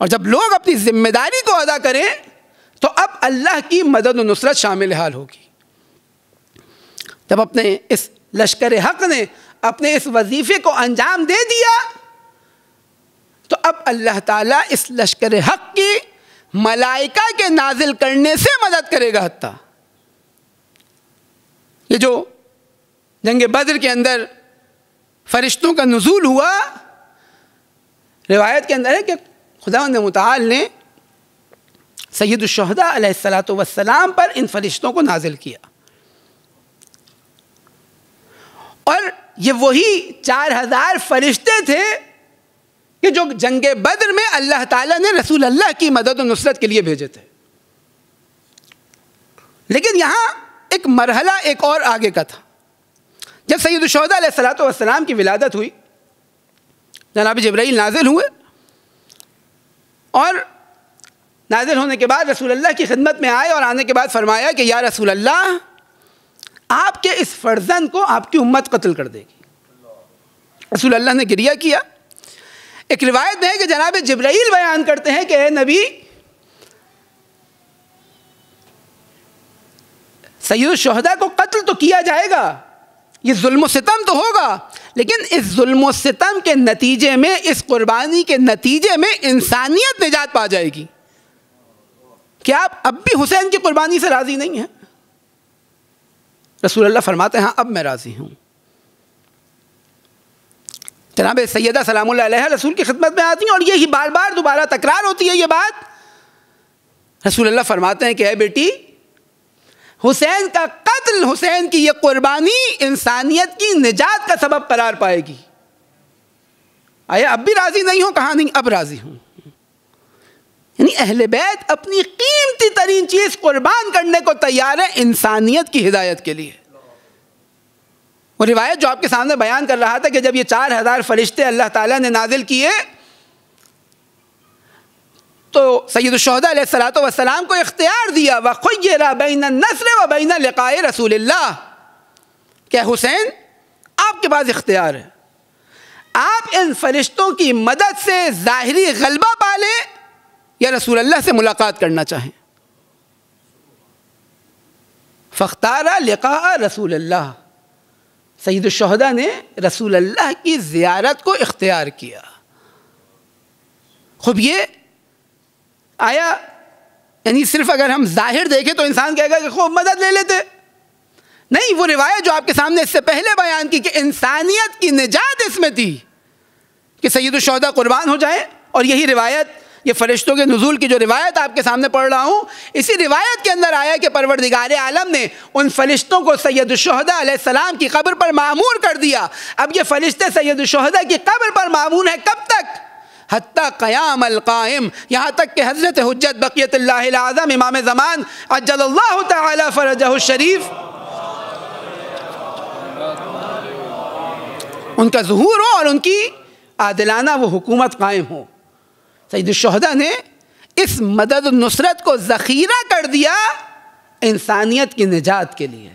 اور جب لوگ اپنی ذمہ داری کو ادا کریں تو اب اللہ کی مدد و نصرت شامل حال ہوگی. جب اپنے اس لشکر حق نے اپنے اس وظیفے کو انجام دے دیا تو اب اللہ تعالیٰ اس لشکر حق کی ملائکہ کے نازل کرنے سے مدد کرے گا. حتیٰ یہ جو جنگ بدر کے اندر فرشتوں کا نزول ہوا، روایت کے اندر ہے کہ خداوند متعال نے سید الشہداء علیہ الصلوۃ والسلام پر ان فرشتوں کو نازل کیا، اور یہ وہی 4000 فرشتے تھے کہ جو جنگ بدر میں اللہ تعالیٰ نے رسول اللہ کی مدد و نصرت کے لیے بھیجے تھے. لیکن یہاں ایک مرحلہ ایک اور آگے کا تھا. جب سید الشہداء علیہ الصلوۃ والسلام کی ولادت ہوئی، جناب جبرائیل نازل ہوئے، اور نازل ہونے کے بعد رسول اللہ کی خدمت میں آئے اور آنے کے بعد فرمایا کہ یا رسول اللہ، آپ کے اس فرزند کو آپ کی امت قتل کر دے گی. رسول اللہ نے گریہ کیا. ایک روایت میں ہے کہ جناب جبرائیل بیان کرتے ہیں کہ اے نبی، سید الشہداء کو قتل تو کیا جائے گا، یہ ظلم و ستم تو ہوگا، لیکن اس ظلم و ستم کے نتیجے میں، اس قربانی کے نتیجے میں انسانیت نجات پا جائے گی۔ کیا آپ اب بھی حسین کی قربانی سے راضی نہیں ہیں؟ رسول اللہ فرماتے ہیں ہاں اب میں راضی ہوں۔ جناب سیدہ سلام اللہ علیہ رسول کی خدمت میں آتی ہیں اور یہی بار بار دوبارہ تکرار ہوتی ہے یہ بات۔ رسول اللہ فرماتے ہیں کہ اے بیٹی، حسین کا قتل، حسین کی یہ قربانی انسانیت کی نجات کا سبب قرار پائے گی۔ آیا اب بھی راضی نہیں ہو؟ کہا نہیں اب راضی ہوں۔ یعنی اہل بیت اپنی قیمتی ترین چیز قربان کرنے کو تیار ہے انسانیت کی ہدایت کے لیے۔ وہ روایت جو آپ کے سامنے بیان کر رہا تھا کہ جب یہ 4000 فرشتے اللہ تعالیٰ نے نازل کیے تو سید الشہداء علیہ الصلوۃ والسلام کو اختیار دیا، وَخُيِّرَ بَيْنَ النَّصْرِ وَبَيْنَ لِقَاءِ رسول اللہ، کہ حسین آپ کے پاس اختیار ہے، آپ ان فرشتوں کی مدد سے ظاہری غلبہ پالیں یا رسول اللہ سے ملاقات کرنا چاہیں۔ فاختار لقاء رسول اللہ، سید الشہداء نے رسول اللہ کی زیارت کو اختیار کیا۔ خوب یہ آیا یعنی صرف اگر ہم ظاہر دیکھیں تو انسان کہے گا کہ خوب مدد لے لیتے، نہیں، وہ روایت جو آپ کے سامنے اس سے پہلے بیان کی کہ انسانیت کی نجات اس میں تھی کہ سید الشہداء قربان ہو جائیں، اور یہی روایت، یہ فرشتوں کے نزول کی جو روایت آپ کے سامنے پڑھ رہا ہوں، اسی روایت کے اندر آیا کہ پروردگار عالم نے ان فرشتوں کو سید الشہداء علیہ السلام کی قبر پر معمور کر دیا۔ اب یہ فرشتے سید الشہداء کی قبر پر معمور ہیں کب تک؟ حتیٰ قیام القائم، یہاں تک کہ حضرت حجت بقیت اللہ العظم امام زمان عجل اللہ تعالی فرجہ الشریف ان کا ظہور ہو اور ان کی عادلانہ وہ حکومت قائم ہو۔ سید الشہداء نے اس مدد و نصرت کو ذخیرہ کر دیا انسانیت کی نجات کے لیے۔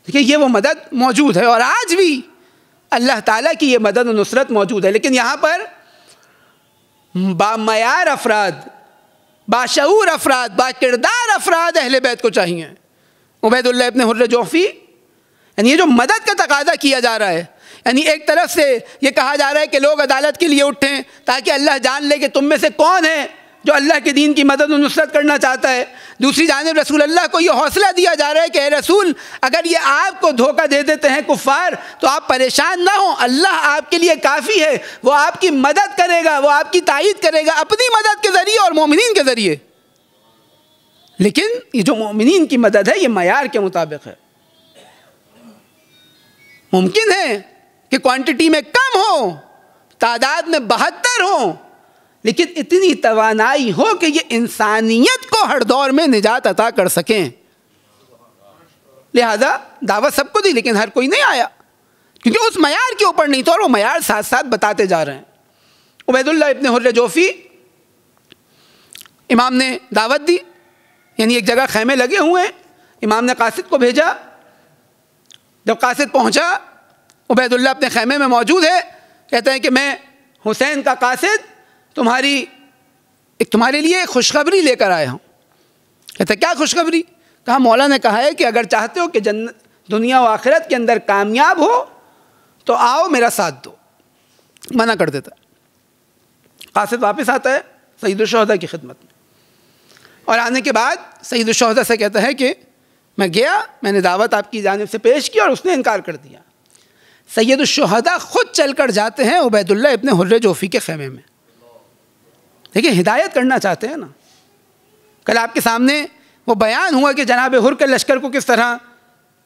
دیکھیں یہ وہ مدد موجود ہے اور آج بھی اللہ تعالیٰ کی یہ مدد و نصرت موجود ہے، لیکن یہاں پر بامعیار افراد، باشعور افراد، باکردار افراد اہل بیت کو چاہیے۔ عبید اللہ ابن حر جوفی، یعنی یہ جو مدد کا تقاضا کیا جا رہا ہے، یعنی ایک طرف سے یہ کہا جا رہا ہے کہ لوگ عدالت کے لیے اٹھیں تاکہ اللہ جان لے کہ تم میں سے کون ہے جو اللہ کے دین کی مدد و نصرت کرنا چاہتا ہے، دوسری جانب رسول اللہ کو یہ حوصلہ دیا جا رہا ہے کہ اے رسول، اگر یہ آپ کو دھوکہ دے دیتے ہیں کفار تو آپ پریشان نہ ہوں، اللہ آپ کے لیے کافی ہے، وہ آپ کی مدد کرے گا، وہ آپ کی تائید کرے گا اپنی مدد کے ذریعے اور مومنین کے ذریعے۔ لیکن یہ جو مومنین کی مدد ہے یہ معیار کے مطابق ہے۔ ممکن ہے کہ کوانٹٹی میں کم ہو، تعداد میں 72 ہوں، لیکن اتنی توانائی ہو کہ یہ انسانیت کو ہر دور میں نجات عطا کر سکیں۔ لہذا دعوت سب کو دی لیکن ہر کوئی نہیں آیا، کیونکہ اس معیار کے اوپر نہیں تو، اور وہ معیار ساتھ ساتھ بتاتے جا رہے ہیں۔ عبید اللہ ابن حر جوفی، امام نے دعوت دی، یعنی ایک جگہ خیمے لگے ہوئے ہیں، امام نے قاصد کو بھیجا، جب قاصد پہنچا عبید اللہ اپنے خیمے میں موجود ہے، کہتے ہیں کہ میں حسین کا قاصد تمہارے لیے خوشخبری لے کر آیا ہوں۔ کہتے ہیں کیا خوشخبری؟ کہا مولا نے کہا ہے کہ اگر چاہتے ہو کہ دنیا و آخرت کے اندر کامیاب ہو تو آؤ میرا ساتھ دو۔ منع کر دیتا۔ قاصد واپس آتا ہے سید الشہداء کی خدمت میں، اور آنے کے بعد سید الشہداء سے کہتا ہے کہ میں گیا، میں نے دعوت آپ کی جانب سے پیش کی اور اس نے انکار کر دیا۔ سید الشہداء خود چل کر جاتے ہیں عبید اللہ ابن حر جوفی کے خیمے میں۔ دیکھیں ہدایت کرنا چاہتے ہیں نا، کل آپ کے سامنے وہ بیان ہوا کہ جناب حر کے لشکر کو کس طرح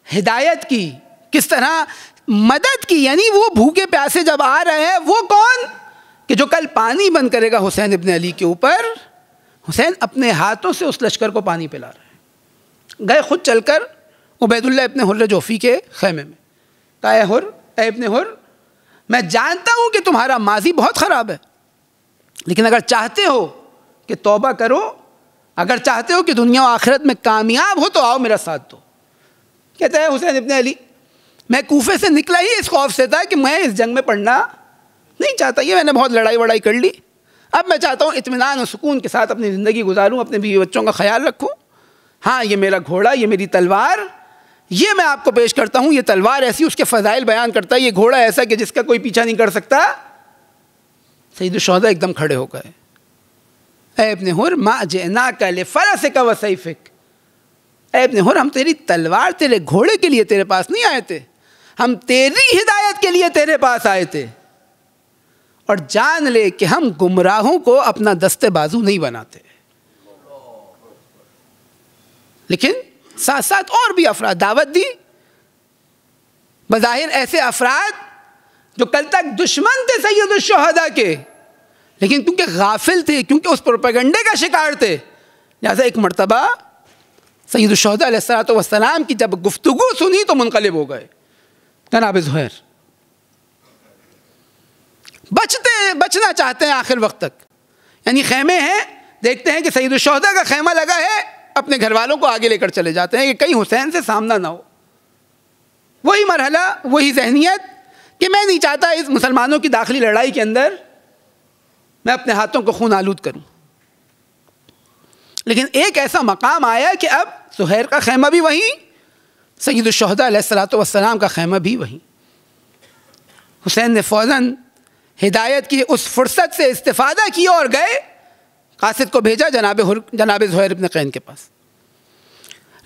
ہدایت کی، کس طرح مدد کی، یعنی وہ بھوکے پیاسے جب آ رہے ہیں، وہ کون کہ جو کل پانی بند کرے گا حسین ابن علی کے اوپر، حسین اپنے ہاتھوں سے اس لشکر کو پانی پلا رہے ہیں۔ گئے خود چل کر عبید اللہ ابن حر جوفی کے خیمے میں، کہا اے ابن حر، میں جانتا ہوں کہ تمہارا ماضی بہت خراب ہے، لیکن اگر چاہتے ہو کہ توبہ کرو، اگر چاہتے ہو کہ دنیا و آخرت میں کامیاب ہو تو آؤ میرا ساتھ دو۔ کہتا ہے حسین ابن علی، میں کوفے سے نکلا ہی اس خوف سے تھا کہ میں اس جنگ میں پڑھنا نہیں چاہتا، یہ میں نے بہت لڑائی وڑائی کر لی، اب میں چاہتا ہوں اطمینان و سکون کے ساتھ اپنی زندگی گزاروں، اپنے بیوی بچوں کا خیال رکھوں۔ ہاں یہ میرا گھوڑا، یہ میری تلوار، یہ میں آپ کو پیش کرتا ہوں, یہ تلوار ایسی, اس کے فضائل بیان کرتا ہے, یہ گھوڑا ایسا کہ جس کا کوئی پیچھا نہیں کر سکتا. سید الشہداء ایک دم کھڑے ہو گئے. اے ابن حر ما جئناک لفرسک و سیفک, اے ابن حر ہم تیری تلوار تیرے گھوڑے کے لیے تیرے پاس نہیں آئے تھے, ہم تیری ہدایت کے لیے تیرے پاس آئے تھے. اور جان لے کہ ہم گمراہوں کو اپنا دستے بازو نہیں بناتے. لیکن ساتھ ساتھ اور بھی افراد دعوت دی, بظاہر ایسے افراد جو کل تک دشمن تھے سید الشہداء کے, لیکن کیونکہ غافل تھے, کیونکہ اس پروپیگنڈے کا شکار تھے, لہذا ایک مرتبہ سید الشہداء علیہ السلام کی جب گفتگو سنی تو منقلب ہو گئے. جناب زہیر بچنا چاہتے ہیں آخر وقت تک, یعنی خیمے ہیں, دیکھتے ہیں کہ سید الشہداء کا خیمہ لگا ہے, اپنے گھر والوں کو آگے لے کر چلے جاتے ہیں کہ کہیں حسین سے سامنا نہ ہو. وہی مرحلہ, وہی ذہنیت کہ میں نہیں چاہتا اس مسلمانوں کی داخلی لڑائی کے اندر میں اپنے ہاتھوں کو خون آلود کروں. لیکن ایک ایسا مقام آیا کہ اب زہیر کا خیمہ بھی وہیں, سید الشہداء علیہ السلام کا خیمہ بھی وہیں. حسین نے فوراً ہدایت کی اس فرصت سے استفادہ کیا اور گئے, قاصد کو بھیجا جناب زہیر ابن قین کے پاس.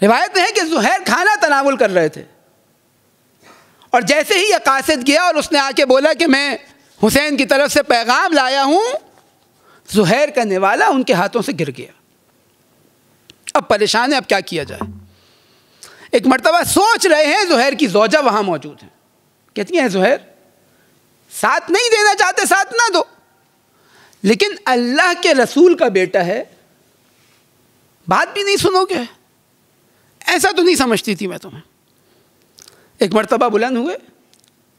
روایت میں ہے کہ زہیر کھانا تناول کر رہے تھے, اور جیسے ہی یہ قاصد گیا اور اس نے آ کے بولا کہ میں حسین کی طرف سے پیغام لایا ہوں, زہیر کا نوالا ان کے ہاتھوں سے گر گیا. اب پریشان ہے, اب کیا کیا جائے. ایک مرتبہ سوچ رہے ہیں, زہیر کی زوجہ وہاں موجود ہے, کہتی ہیں زہیر ساتھ نہیں دینا چاہتے, ساتھ نہ دو, لیکن اللہ کے رسول کا بیٹا ہے, بات بھی نہیں سنو گے, ایسا تو نہیں سمجھتی تھی میں تمہیں. ایک مرتبہ بلند ہوئے,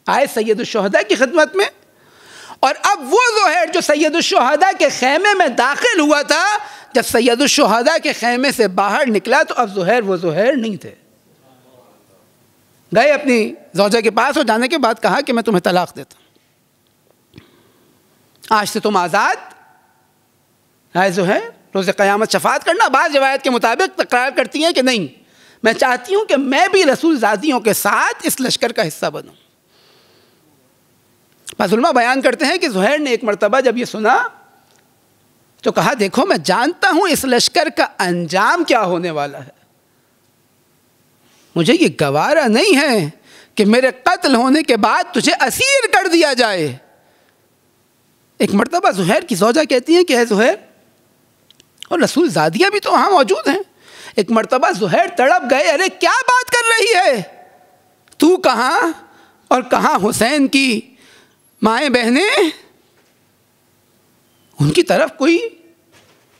آئے سید الشہداء کی خدمت میں, اور اب وہ زہیر جو سید الشہداء کے خیمے میں داخل ہوا تھا, جب سید الشہداء کے خیمے سے باہر نکلا تو اب زہیر وہ زہیر نہیں تھے. گئے اپنی زوجہ کے پاس, اور جانے کے بعد کہا کہ میں تمہیں طلاق دیتا ہوں, آج سے تم آزاد. آئے زہیر روز قیامت شفاعت کرنا. بعض روایت کے مطابق تکرار کرتی ہیں کہ نہیں, میں چاہتی ہوں کہ میں بھی رسول زادیوں کے ساتھ اس لشکر کا حصہ بنوں. بعض علماء بیان کرتے ہیں کہ زہیر نے ایک مرتبہ جب یہ سنا تو کہا دیکھو میں جانتا ہوں اس لشکر کا انجام کیا ہونے والا ہے, مجھے یہ گوارا نہیں ہے کہ میرے قتل ہونے کے بعد تجھے اسیر کر دیا جائے. ایک مرتبہ زہیر کی زوجہ کہتی ہیں کہ اے زہیر, اور رسول زادیہ بھی تو وہاں موجود ہیں. ایک مرتبہ زہیر تڑپ گئے, ارے کیا بات کر رہی ہے, تو کہاں اور کہاں حسین کی مائیں بہنیں, ان کی طرف کوئی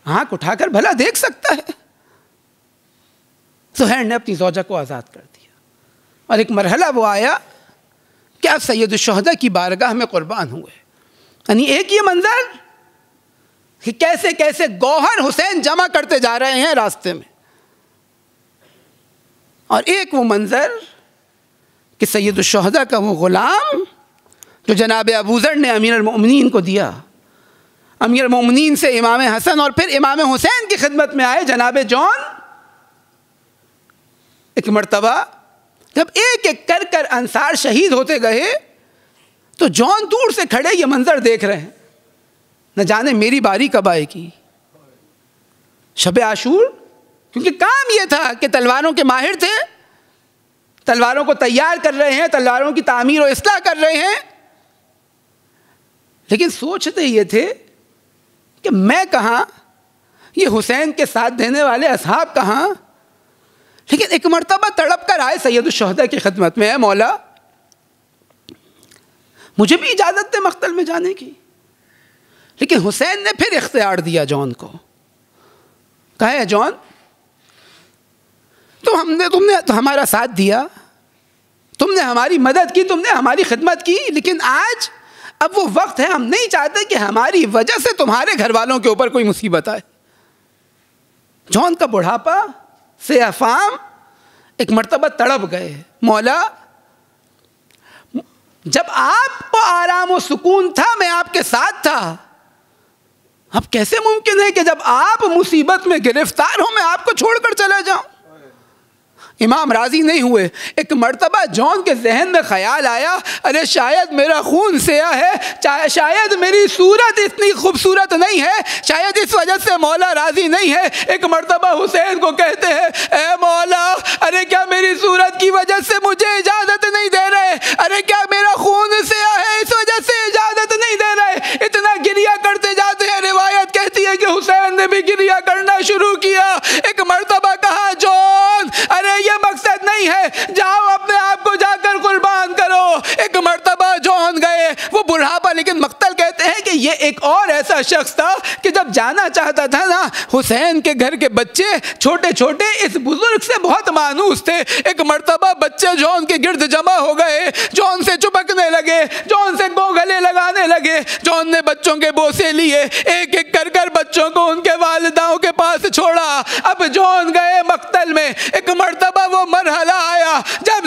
آنکھ اٹھا کر بھلا دیکھ سکتا ہے. زہیر نے اپنی زوجہ کو آزاد کر دیا, اور ایک مرحلہ وہ آیا کہ اب سید الشہداء کی بارگاہ میں قربان ہوئے. یعنی ایک یہ منظر کہ کیسے کیسے گوہر حسین جمع کرتے جا رہے ہیں راستے میں, اور ایک وہ منظر کہ سید الشہداء کا وہ غلام جو جناب ابوذر نے امیر المؤمنین کو دیا, امیر المؤمنین سے امام حسن اور پھر امام حسین کی خدمت میں آئے جناب جون. ایک مرتبہ جب ایک ایک کر کر انصار شہید ہوتے گئے تو جون دور سے کھڑے یہ منظر دیکھ رہے ہیں, نہ جانے میری باری کب آئے گی. شب عاشور, کیونکہ کام یہ تھا کہ تلواروں کے ماہر تھے, تلواروں کو تیار کر رہے ہیں, تلواروں کی تعمیر و اصلاح کر رہے ہیں, لیکن سوچتے یہ تھے کہ میں کہاں, یہ حسین کے ساتھ دینے والے اصحاب کہاں. لیکن ایک مرتبہ تڑپ کر آئے سید الشہداء کی خدمت میں, اے مولا مجھے بھی اجازت دے مقتل میں جانے کی. لیکن حسین نے پھر اختیار دیا جون کو, کہا ہے جون تم نے تو ہمارا ساتھ دیا, تم نے ہماری مدد کی, تم نے ہماری خدمت کی, لیکن آج اب وہ وقت ہے, ہم نہیں چاہتے کہ ہماری وجہ سے تمہارے گھر والوں کے اوپر کوئی مصیبت آئے. جون کا بڑھاپا سے افام ایک مرتبہ تڑپ گئے, مولا جب آپ کو آرام و سکون تھا میں آپ کے ساتھ تھا, اب کیسے ممکن ہے کہ جب آپ مصیبت میں گرفتار ہو میں آپ کو چھوڑ کر چلا جاؤں. امام راضی نہیں ہوئے۔ ایک مرتبہ جون کے ذہن میں خیال آیا، ارے شاید میرا خون سیاہ ہے، شاید میری صورت اتنی خوبصورت نہیں ہے، شاید اس وجہ سے مولا راضی نہیں ہے۔ ایک مرتبہ حسین کو کہتے ہیں، اے مولا، ارے کیا میری صورت کی وجہ سے مجھے اجازت نہیں دے رہے؟ ارے کیا میرا خون سیاہ ہے اس وجہ سے اجازت نہیں دے رہے؟ اتنا گریہ کرتے جاتے ہیں۔ روایت کہتی ہے کہ حسین نے بھی گریہ کرنا شروع کیا۔ ایک مرتبہ کہا، جون، ارے یہ مقصد نہیں ہے، جاؤ اپنے آپ کو جا کر قربان کرو۔ ایک مرتبہ جون گئے، وہ بڑھاپا، لیکن مقتل کہتے ہیں کہ یہ ایک اور ایسا شخص تھا کہ جب جانا چاہتا تھا نا، حسین کے گھر کے بچے چھوٹے چھوٹے اس بزرگ سے بہت مانوس تھے۔ ایک مرتبہ بچے جون کے گرد جمع ہو گئے، جون سے چپکنے لگے، جون سے گلے لگانے لگے۔ جون نے بچوں کے بوسے لیے، ایک ایک کر کر بچوں کو ان کے والداؤں کے پاس چھوڑا۔ اب جون گئے مقتل میں۔ ایک مرتبہ وہ مرحلہ آیا جب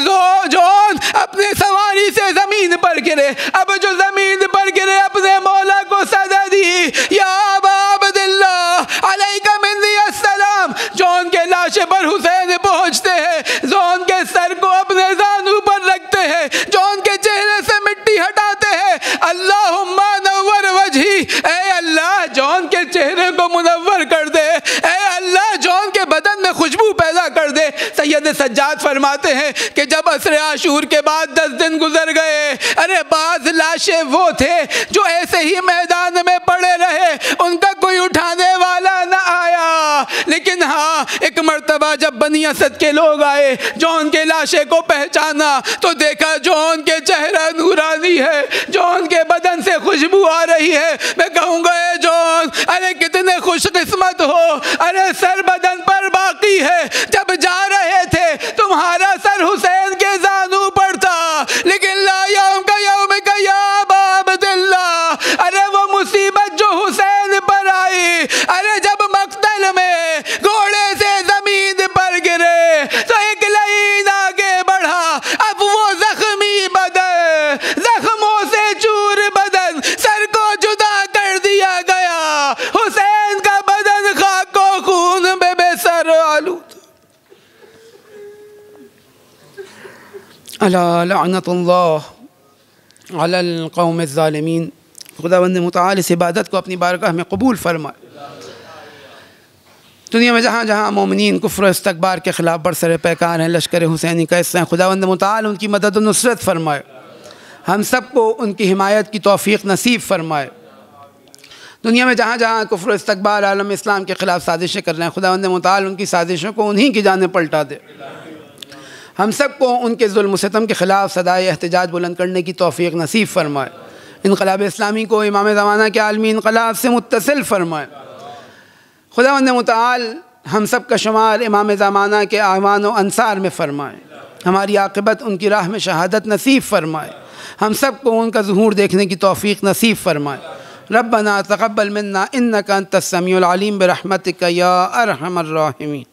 جون اپنے سواری سے زمین پر گرے۔ اب جو زمین پر گرے، اپنے مولا کو صدا دی، یا ابا عبداللہ علیک منی السلام۔ جون کے لاشے پر حسین پہنچتے ہیں، جون کے سر کو اپنے زانو پر رکھتے ہیں، جون کے چہرے سے مٹی ہٹاتے ہیں۔ اللہم نور وجہی، اے اللہ جون کے چہرے کو منور کر دے، اے اللہ جون کے بدن میں خوشبو پیدا کر دے۔ سید سجاد فرماتے ہیں کہ جب عصر عاشور کے بعد 10 دن گزر گئے، ارے بعض لاشیں وہ تھے جو ایسے ہی میدان میں پڑے رہے، ان کا کوئی اٹھانے والا نہ آیا۔ لیکن ہاں، ایک مرتبہ جب بنی اسد کے لوگ آئے، جون کے لاشے کو پہچانا تو دیکھا جون کے چہرہ نورانی ہے، جون کے بدن سے خوشبو آ رہی ہے۔ میں کہوں گا، اے جون، ارے کتنے خوش قسمت ہو، ارے سر بدن پر باقی ہے۔ جب جا رہے تھے تمہارا سر حسین کے زانو پر تھا، لیکن لا یوم کا یوم کا یا ابا عبداللہ، ارے وہ مصیبت جو حسین پر آئی، ارے جب مقتل میں گھوڑے سے زمین پر گرے تو ایک لعین آگے بڑھا۔ اب وہ زخمی بدن، زخموں سے چور بدن، سر کو جدا کر دیا گیا۔ حسین کا بدن خاک و خون میں بے سر آلود۔ الا لعنت اللہ علی القوم الظالمین۔ خداوند متعال اس عبادت کو اپنی بارگاہ میں قبول فرمائے۔ دنیا میں جہاں جہاں مومنین کفر و استکبار کے خلاف برسر پیکار ہیں، لشکر حسینی کا حصہ ہیں، خداوند متعال ان کی مدد و نصرت فرمائے، ہم سب کو ان کی حمایت کی توفیق نصیب فرمائے۔ دنیا میں جہاں جہاں کفر و استکبار عالم اسلام کے خلاف سازشیں کر رہے ہیں، خداوند متعال ان کی سازشوں کو انہی کی جانب پلٹا دے۔ ہم سب کو ان کے ظلم و ستم کے خلاف صدائے احتجاج بلند کرنے کی توفیق نصیب فرمائے۔ انقلاب اسلامی کو امام زمانہ کے عالمی انقلاب سے متصل فرمائے۔ خداوند متعال ہم سب کا شمار امام زمانہ کے اعوان و انصار میں فرمائے، ہماری عاقبت ان کی راہ میں شہادت نصیب فرمائے، ہم سب کو ان کا ظہور دیکھنے کی توفیق نصیب فرمائے۔ ربنا تقبل منا انک انت السمیع العلیم برحمتک یا ارحم الراحمین۔